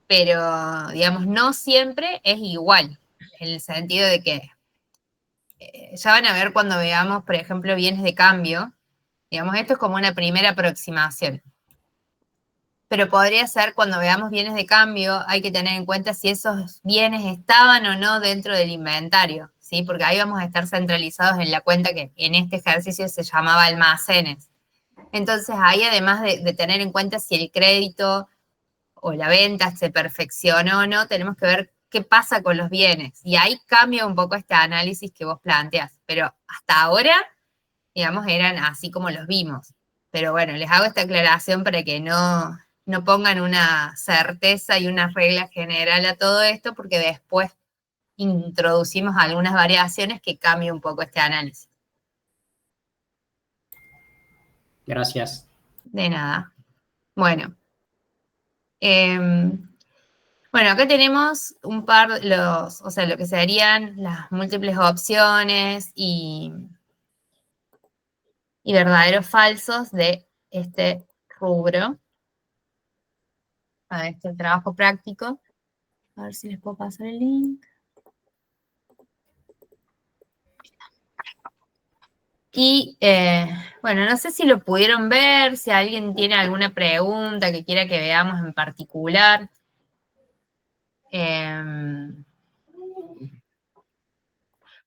Pero, digamos, no siempre es igual, en el sentido de que ya van a ver cuando veamos, por ejemplo, bienes de cambio, digamos, esto es como una primera aproximación. Pero podría ser cuando veamos bienes de cambio, hay que tener en cuenta si esos bienes estaban o no dentro del inventario, ¿sí? Porque ahí vamos a estar centralizados en la cuenta que en este ejercicio se llamaba almacenes. Entonces ahí además de tener en cuenta si el crédito o la venta se perfeccionó o no, tenemos que ver qué pasa con los bienes. Y ahí cambia un poco este análisis que vos planteás. Pero hasta ahora, digamos, eran así como los vimos. Pero bueno, les hago esta aclaración para que no pongan una certeza y una regla general a todo esto, porque después introducimos algunas variaciones que cambian un poco este análisis. Gracias. De nada. Bueno. Bueno, acá tenemos un par, o sea, lo que serían las múltiples opciones y verdaderos falsos de este rubro. A ver, este trabajo práctico. A ver si les puedo pasar el link. Y, bueno, no sé si lo pudieron ver, si alguien tiene alguna pregunta que quiera que veamos en particular.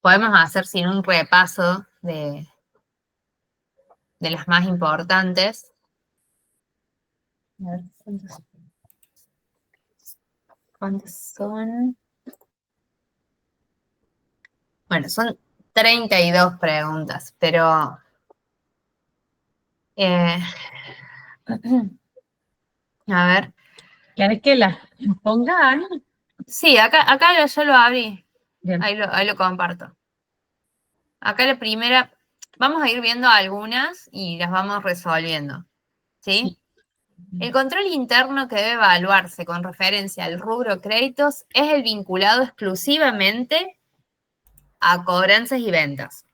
Podemos hacer sin un repaso de las más importantes. A ver, ¿cuántos son? Bueno, son 32 preguntas, pero a ver. ¿Querés que las pongan? Sí, acá yo lo abrí. Bien. Ahí lo comparto. Acá la primera, vamos a ir viendo algunas y las vamos resolviendo. ¿Sí? El control interno que debe evaluarse con referencia al rubro créditos es el vinculado exclusivamente a cobranzas y ventas.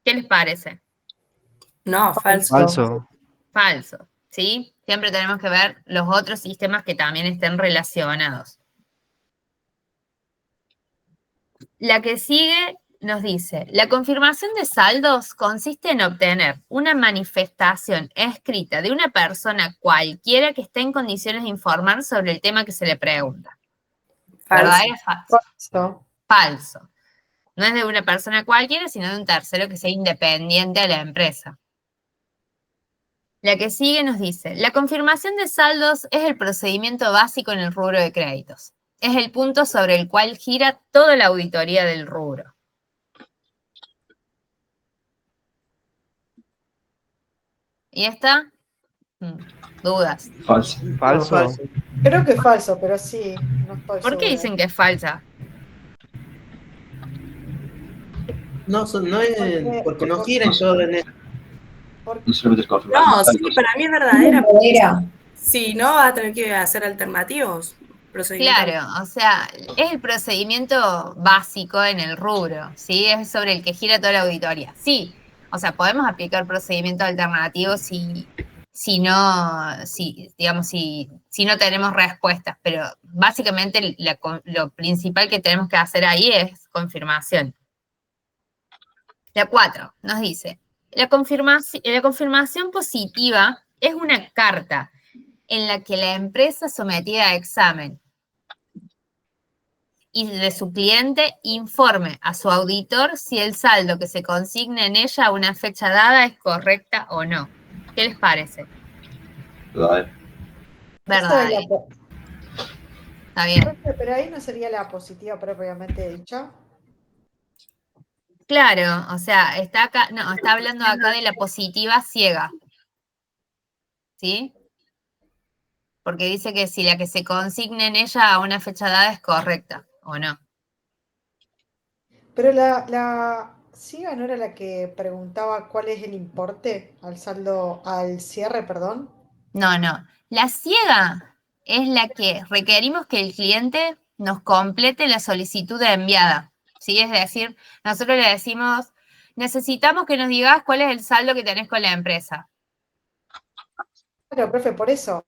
¿Qué les parece? No, falso. Falso. Falso, ¿sí? Siempre tenemos que ver los otros sistemas que también estén relacionados. La que sigue nos dice, la confirmación de saldos consiste en obtener una manifestación escrita de una persona cualquiera que esté en condiciones de informar sobre el tema que se le pregunta. ¿Verdadero o falso? Falso. Falso. No es de una persona cualquiera, sino de un tercero que sea independiente a la empresa. La que sigue nos dice, la confirmación de saldos es el procedimiento básico en el rubro de créditos. Es el punto sobre el cual gira toda la auditoría del rubro. ¿Y esta? Dudas. Falso. Falso. Creo que es falso, pero sí, no estoy ¿Por qué segura. dicen que es falsa? No, no es porque no giran todo en eso. No solamente es confirmar. No, sí, para mí es verdadera. Sí, no, vas a tener que hacer alternativos. Claro, o sea, es el procedimiento básico en el rubro, ¿sí? Es sobre el que gira toda la auditoría. Sí, o sea, podemos aplicar procedimientos alternativos si no tenemos respuestas, pero básicamente lo principal que tenemos que hacer ahí es confirmación. La 4 nos dice, la confirmación positiva es una carta en la que la empresa sometida a examen y de su cliente informe a su auditor si el saldo que se consigna en ella a una fecha dada es correcta o no. ¿Qué les parece? Verdadero. Está bien. Pero ahí no sería la positiva propiamente dicha. Claro, o sea, está hablando acá de la positiva ciega. ¿Sí? Porque dice que si la que se consigna en ella a una fecha dada es correcta o no. Pero la ciega no era la que preguntaba cuál es el importe al saldo, al cierre, perdón. No. La ciega es la que requerimos que el cliente nos complete la solicitud enviada. ¿Sí? Es decir, nosotros le decimos, necesitamos que nos digas cuál es el saldo que tenés con la empresa. Claro, profe, por eso.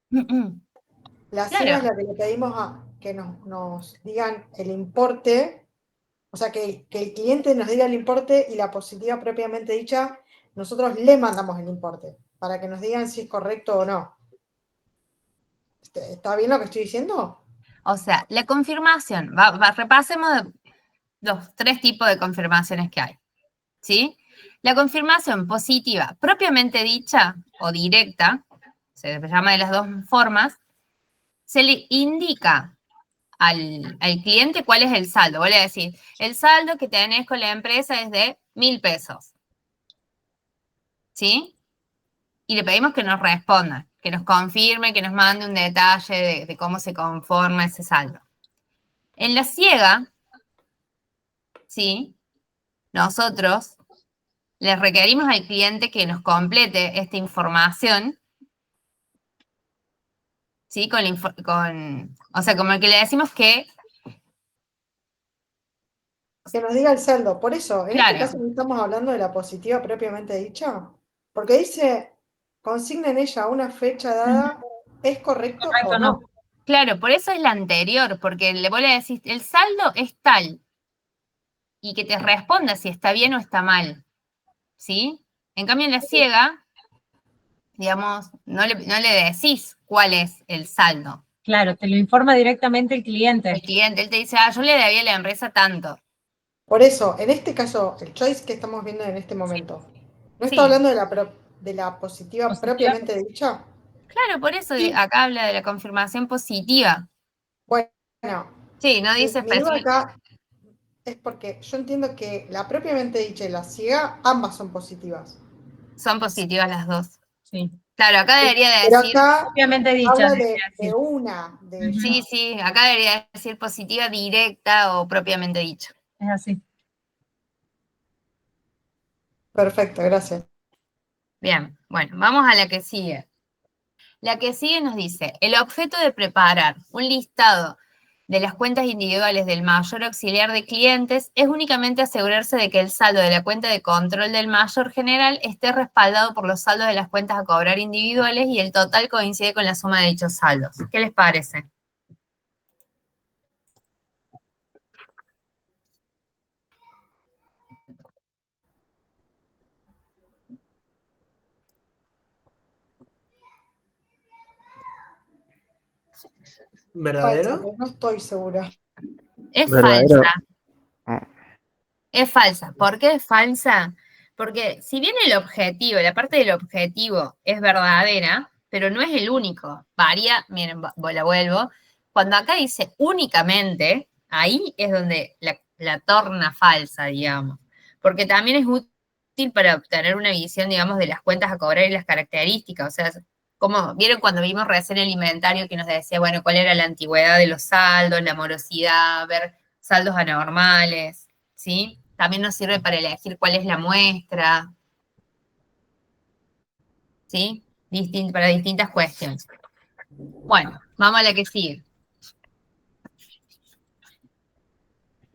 La ciega Claro. es la que le pedimos que nos digan el importe, o sea, que el cliente nos diga el importe y la positiva propiamente dicha, nosotros le mandamos el importe para que nos digan si es correcto o no. ¿Está bien lo que estoy diciendo? O sea, la confirmación, repasemos los 3 tipos de confirmaciones que hay. ¿Sí? La confirmación positiva propiamente dicha o directa, se llama de las dos formas, se le indica al cliente cuál es el saldo. Vos le decís, el saldo que tenés con la empresa es de 1.000 pesos. ¿Sí? Y le pedimos que nos responda, que nos confirme, que nos mande un detalle de cómo se conforma ese saldo. En la ciega, ¿sí? Nosotros le requerimos al cliente que nos complete esta información, ¿sí? O sea, como que le decimos que... Que nos diga el saldo. Por eso, en Claro. este caso no estamos hablando de la positiva propiamente dicha, porque dice, consigna en ella una fecha dada, ¿es correcto o no? Claro, por eso es la anterior, porque vos le decís, el saldo es tal, y que te responda si está bien o está mal, ¿sí? En cambio, en la ciega, digamos, no le decís cuál es el saldo. Claro, te lo informa directamente el cliente. El cliente, él te dice, yo le debía a la empresa tanto. Por eso, en este caso, el choice que estamos viendo en este momento, ¿no está hablando de la positiva propiamente dicha? Claro, por eso acá habla de la confirmación positiva. Bueno, sí, no dice mi duda acá es porque yo entiendo que la propiamente dicha y la ciega, ambas son positivas. Son positivas las dos. Sí. Claro, acá debería Pero decir... acá propiamente dicha. habla de una de ellas. Sí, sí, acá debería decir positiva directa o propiamente dicha. Es así. Perfecto, gracias. Bien, bueno, vamos a la que sigue. La que sigue nos dice, el objeto de preparar un listado de las cuentas individuales del mayor auxiliar de clientes es únicamente asegurarse de que el saldo de la cuenta de control del mayor general esté respaldado por los saldos de las cuentas a cobrar individuales y el total coincide con la suma de dichos saldos. ¿Qué les parece? ¿Verdadero? Falsa, no estoy segura. Es Verdadero. falsa. Es falsa. ¿Por qué es falsa? Porque si bien el objetivo, la parte del objetivo es verdadera, pero no es el único. Varía, miren, la vuelvo. Cuando acá dice únicamente, ahí es donde la torna falsa, digamos. Porque también es útil para obtener una visión, digamos, de las cuentas a cobrar y las características. O sea, como vieron cuando vimos recién el inventario que nos decía, bueno, cuál era la antigüedad de los saldos, la morosidad, ver saldos anormales, ¿sí? También nos sirve para elegir cuál es la muestra, ¿sí? Para distintas cuestiones. Bueno, vamos a la que sigue.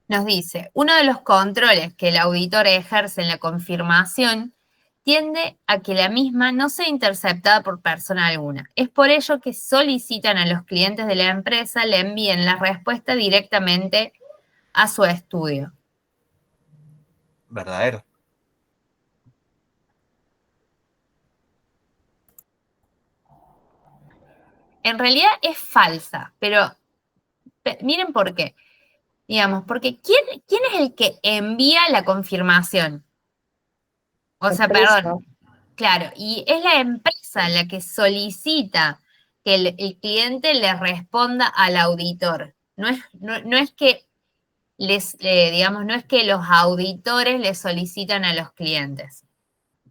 Nos dice, uno de los controles que el auditor ejerce en la confirmación tiende a que la misma no sea interceptada por persona alguna. Es por ello que solicitan a los clientes de la empresa le envíen la respuesta directamente a su estudio. Verdadero. En realidad es falsa, pero miren por qué. Digamos, porque ¿quién es el que envía la confirmación? O sea, perdón. Claro, y es la empresa la que solicita que el cliente le responda al auditor. No es que digamos, no es que los auditores le solicitan a los clientes.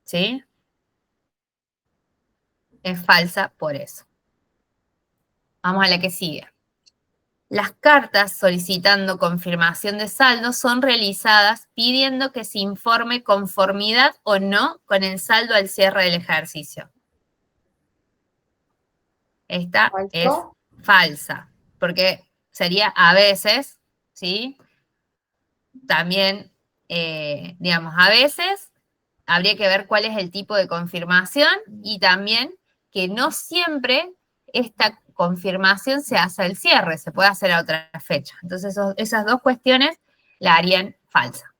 ¿Sí? Es falsa por eso. Vamos a la que sigue. Las cartas solicitando confirmación de saldo son realizadas pidiendo que se informe conformidad o no con el saldo al cierre del ejercicio. Esta es falsa, porque sería a veces, ¿sí? También, digamos, a veces habría que ver cuál es el tipo de confirmación y también que no siempre esta confirmación se hace al cierre, se puede hacer a otra fecha. Entonces, esas dos cuestiones la harían falsa.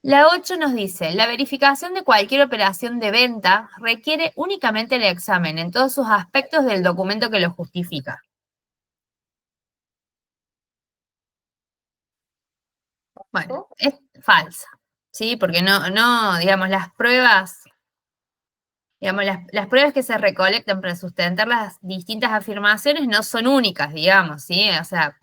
La 8 nos dice, la verificación de cualquier operación de venta requiere únicamente el examen en todos sus aspectos del documento que lo justifica. Bueno, es falsa, ¿sí? Porque no, digamos, las pruebas, digamos, las pruebas que se recolectan para sustentar las distintas afirmaciones no son únicas, digamos, ¿sí? O sea,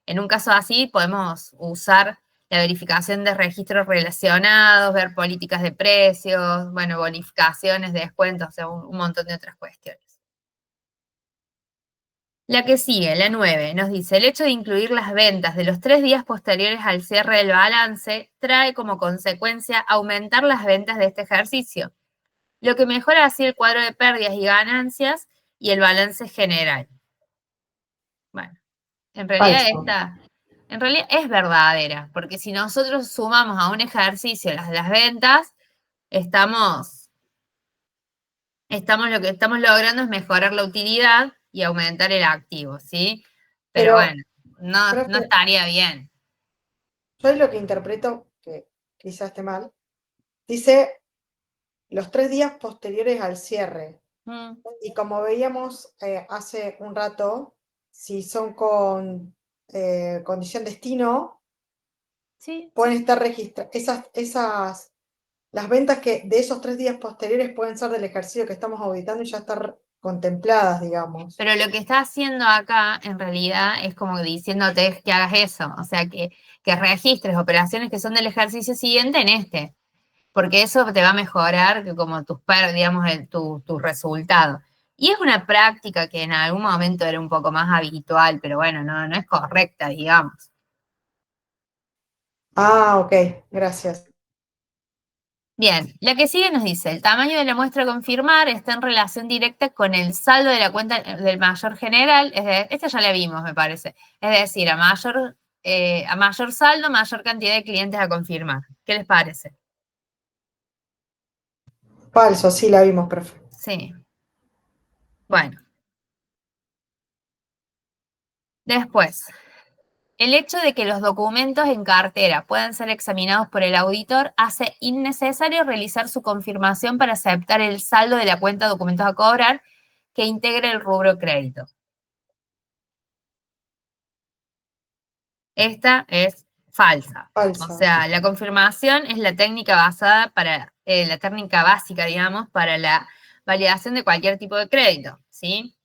en un caso así podemos usar la verificación de registros relacionados, ver políticas de precios, bueno, bonificaciones, descuentos, o sea, un montón de otras cuestiones. La que sigue, la 9, nos dice, el hecho de incluir las ventas de los 3 días posteriores al cierre del balance trae como consecuencia aumentar las ventas de este ejercicio, lo que mejora así el cuadro de pérdidas y ganancias y el balance general. Bueno, en realidad en realidad es verdadera, porque si nosotros sumamos a un ejercicio las ventas, lo que estamos logrando es mejorar la utilidad y aumentar el activo, ¿sí? Pero bueno, no estaría bien. Yo es lo que interpreto, que quizás esté mal, dice los 3 días posteriores al cierre. Y como veíamos hace un rato, si son con condición destino, sí, pueden estar registradas, las ventas que de esos 3 días posteriores pueden ser del ejercicio que estamos auditando y ya estar contempladas, digamos. Pero lo que está haciendo acá, en realidad, es como diciéndote que hagas eso, o sea, que registres operaciones que son del ejercicio siguiente en este, porque eso te va a mejorar como digamos, tu resultado. Y es una práctica que en algún momento era un poco más habitual, pero bueno, no es correcta, digamos. Ah, ok, gracias. Bien, la que sigue nos dice, el tamaño de la muestra a confirmar está en relación directa con el saldo de la cuenta del mayor general, esta ya la vimos, me parece, es decir, a mayor saldo, mayor cantidad de clientes a confirmar. ¿Qué les parece? Falso, sí, la vimos, perfecto. Sí. Bueno. Después, el hecho de que los documentos en cartera puedan ser examinados por el auditor hace innecesario realizar su confirmación para aceptar el saldo de la cuenta de documentos a cobrar que integre el rubro crédito. Esta es falsa. Falsa. O sea, la confirmación es la técnica la técnica básica, digamos, para la validación de cualquier tipo de crédito, ¿sí?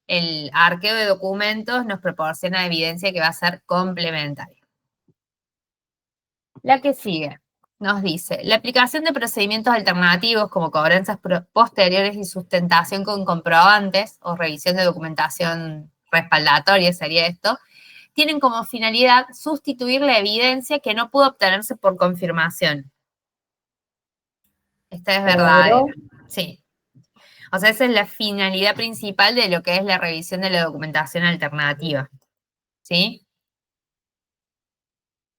El arqueo de documentos nos proporciona evidencia que va a ser complementaria. La que sigue nos dice, la aplicación de procedimientos alternativos como cobranzas posteriores y sustentación con comprobantes o revisión de documentación respaldatoria sería esto, tienen como finalidad sustituir la evidencia que no pudo obtenerse por confirmación. Esta es verdadera. Sí. O sea, esa es la finalidad principal de lo que es la revisión de la documentación alternativa. ¿Sí?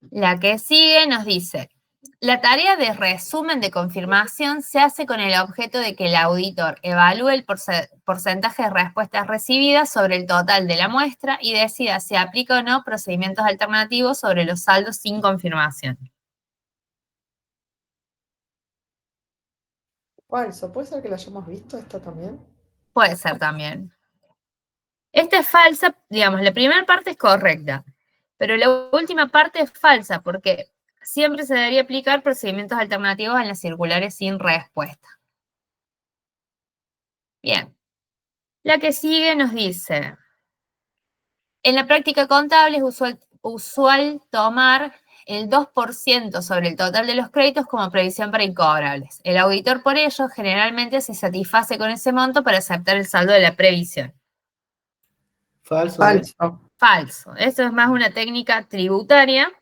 La que sigue nos dice, la tarea de resumen de confirmación se hace con el objeto de que el auditor evalúe el porcentaje de respuestas recibidas sobre el total de la muestra y decida si aplica o no procedimientos alternativos sobre los saldos sin confirmación. Falso, ¿puede ser que lo hayamos visto esto también? Puede ser también. Esta es falsa, digamos, la primera parte es correcta, pero la última parte es falsa porque siempre se debería aplicar procedimientos alternativos en las circulares sin respuesta. Bien. La que sigue nos dice, en la práctica contable es usual tomar el 2% sobre el total de los créditos como previsión para incobrables. El auditor, por ello, generalmente se satisface con ese monto para aceptar el saldo de la previsión. Falso. Falso. Eso es más una técnica tributaria,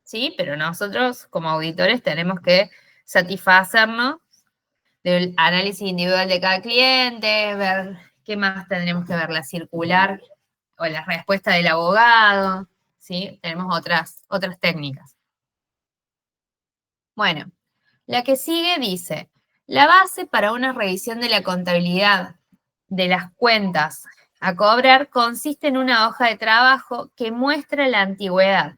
¿sí? Pero nosotros, como auditores, tenemos que satisfacernos del análisis individual de cada cliente, ver qué más tendremos que ver, la circular o la respuesta del abogado, ¿sí? Tenemos otras técnicas. Bueno, la que sigue dice, la base para una revisión de la contabilidad de las cuentas a cobrar consiste en una hoja de trabajo que muestra la antigüedad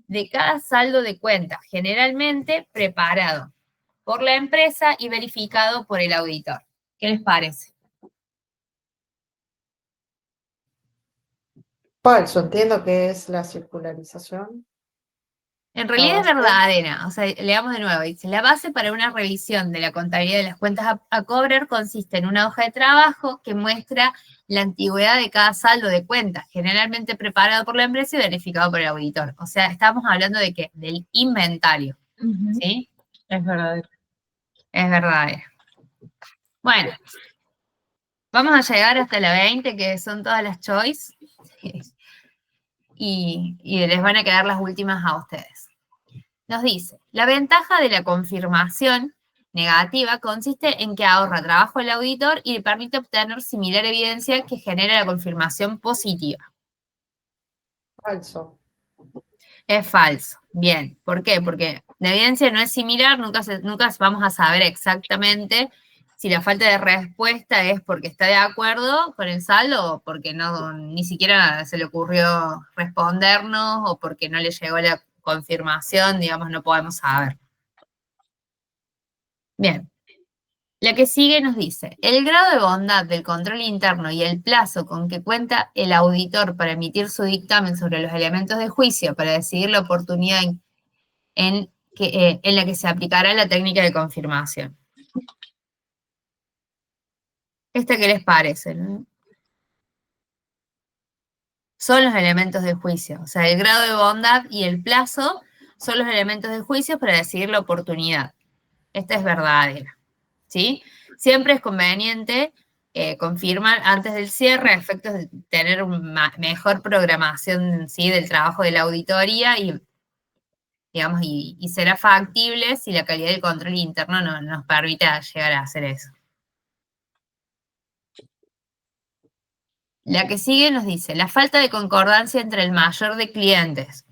de cada saldo de cuenta, generalmente preparado por la empresa y verificado por el auditor. ¿Qué les parece? Falso, entiendo que es la circularización. En realidad es verdadera, o sea, leamos de nuevo, dice, la base para una revisión de la contabilidad de las cuentas a cobrar consiste en una hoja de trabajo que muestra la antigüedad de cada saldo de cuentas, generalmente preparado por la empresa y verificado por el auditor. O sea, estamos hablando de ¿qué? Del inventario, ¿sí? Es verdadero. Es verdadera. Bueno, Vamos a llegar hasta la 20, que son todas las choice. Y les van a quedar las últimas a ustedes. Nos dice, la ventaja de la confirmación negativa consiste en que ahorra trabajo al auditor y le permite obtener similar evidencia que genera la confirmación positiva. Falso. Es falso. Bien. ¿Por qué? Porque la evidencia no es similar, nunca vamos a saber exactamente si la falta de respuesta es porque está de acuerdo con el saldo o porque ni siquiera se le ocurrió respondernos o porque no le llegó la confirmación, digamos, no podemos saber. Bien. La que sigue nos dice, el grado de bondad del control interno y el plazo con que cuenta el auditor para emitir su dictamen sobre los elementos de juicio para decidir la oportunidad en la que se aplicará la técnica de confirmación. ¿Qué les parece? ¿No? Son los elementos de juicio, o sea, el grado de bondad y el plazo son los elementos de juicio para decidir la oportunidad. Esta es verdadera, ¿sí? Siempre es conveniente confirmar antes del cierre a efectos de tener una mejor programación, ¿sí?, del trabajo de la auditoría y, digamos, y será factible si la calidad del control interno nos permite llegar a hacer eso. La que sigue nos dice, la falta de concordancia entre el mayor de clientes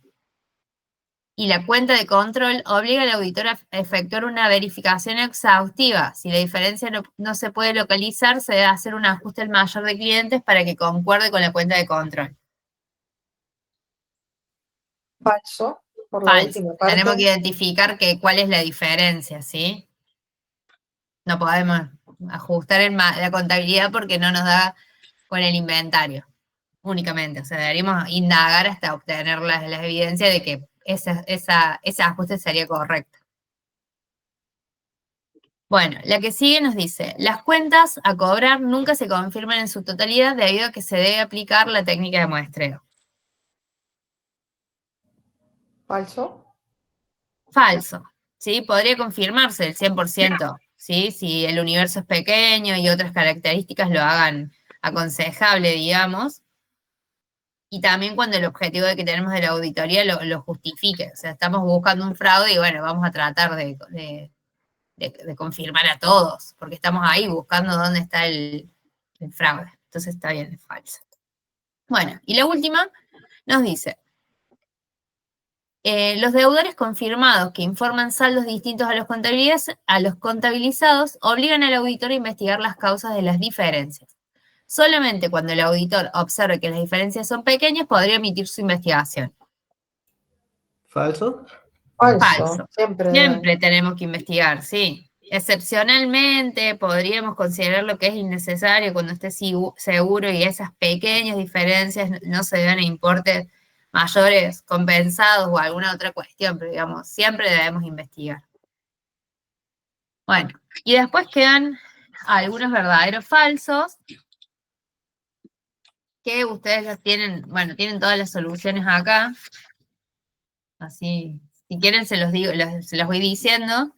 y la cuenta de control obliga al auditor a efectuar una verificación exhaustiva. Si la diferencia no se puede localizar, se debe hacer un ajuste al mayor de clientes para que concuerde con la cuenta de control. Falso. Por la última parte. Tenemos que identificar cuál es la diferencia, ¿sí? No podemos ajustar la contabilidad porque no nos da con el inventario únicamente. O sea, deberíamos indagar hasta obtener las evidencias de que ese ajuste sería correcto. Bueno, la que sigue nos dice, las cuentas a cobrar nunca se confirman en su totalidad debido a que se debe aplicar la técnica de muestreo. Falso. Falso, ¿sí? Podría confirmarse el 100%, ¿sí? Si el universo es pequeño y otras características lo hagan aconsejable, digamos. Y también cuando el objetivo que tenemos de la auditoría lo justifique. O sea, estamos buscando un fraude y bueno, vamos a tratar de confirmar a todos, porque estamos ahí buscando dónde está el fraude. Entonces está bien, es falso. Bueno, y la última nos dice, los deudores confirmados que informan saldos distintos a los contabilizados obligan al auditor a investigar las causas de las diferencias. Solamente cuando el auditor observe que las diferencias son pequeñas podría emitir su investigación. ¿Falso? Falso. Siempre tenemos que investigar, sí. Excepcionalmente podríamos considerar lo que es innecesario cuando esté seguro y esas pequeñas diferencias no se deben a importes mayores compensados o alguna otra cuestión, pero digamos, siempre debemos investigar. Bueno, y después quedan algunos verdaderos falsos, que ustedes los tienen, bueno, tienen todas las soluciones acá. Así, si quieren se los digo, se los voy diciendo.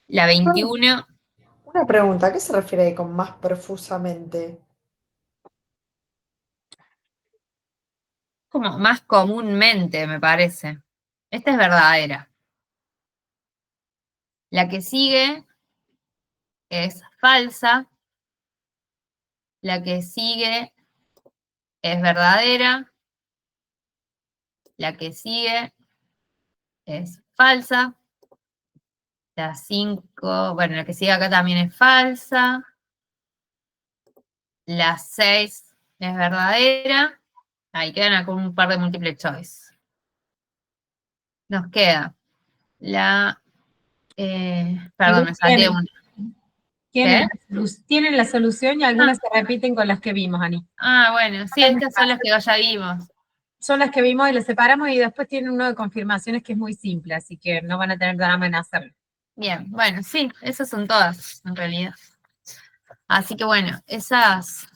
La 21. Una pregunta, ¿a qué se refiere ahí con más profusamente? Como más comúnmente, me parece. Esta es verdadera. La que sigue es falsa. La que sigue es verdadera. La que sigue es falsa. La 5, bueno, la que sigue acá también es falsa. La 6 es verdadera. Ahí quedan acá un par de múltiple choice. Nos queda la... perdón, me salté una. Tienen la solución y algunas se repiten con las que vimos, Ani. Ah, bueno, sí, estas son las que ya vimos. Son las que vimos y las separamos y después tienen uno de confirmaciones que es muy simple, así que no van a tener drama en hacerlo. Bien, bueno, sí, esas son todas, en realidad. Así que bueno, esas,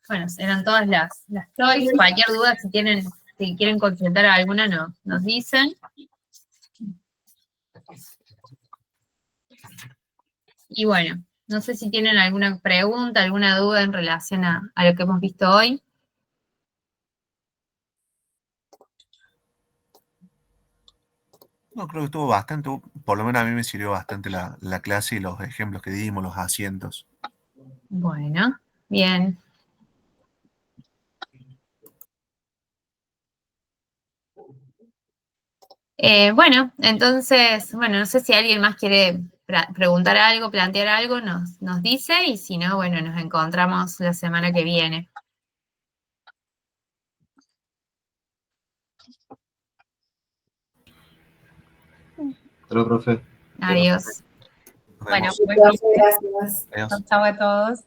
bueno, eran todas las choice. Cualquier duda, si quieren consultar alguna, nos dicen. Y bueno, No sé si tienen alguna pregunta, alguna duda en relación a lo que hemos visto hoy. No, creo que estuvo bastante, por lo menos a mí me sirvió bastante la clase y los ejemplos que dimos, los asientos. Bueno, bien. Bueno, entonces, bueno, no sé si alguien más quiere preguntar algo, plantear algo, nos dice, y si no, bueno, nos encontramos la semana que viene. Hasta luego, profe. Adiós. Nos vemos. Bueno, buen fin de- Gracias. Adiós. Chau a todos.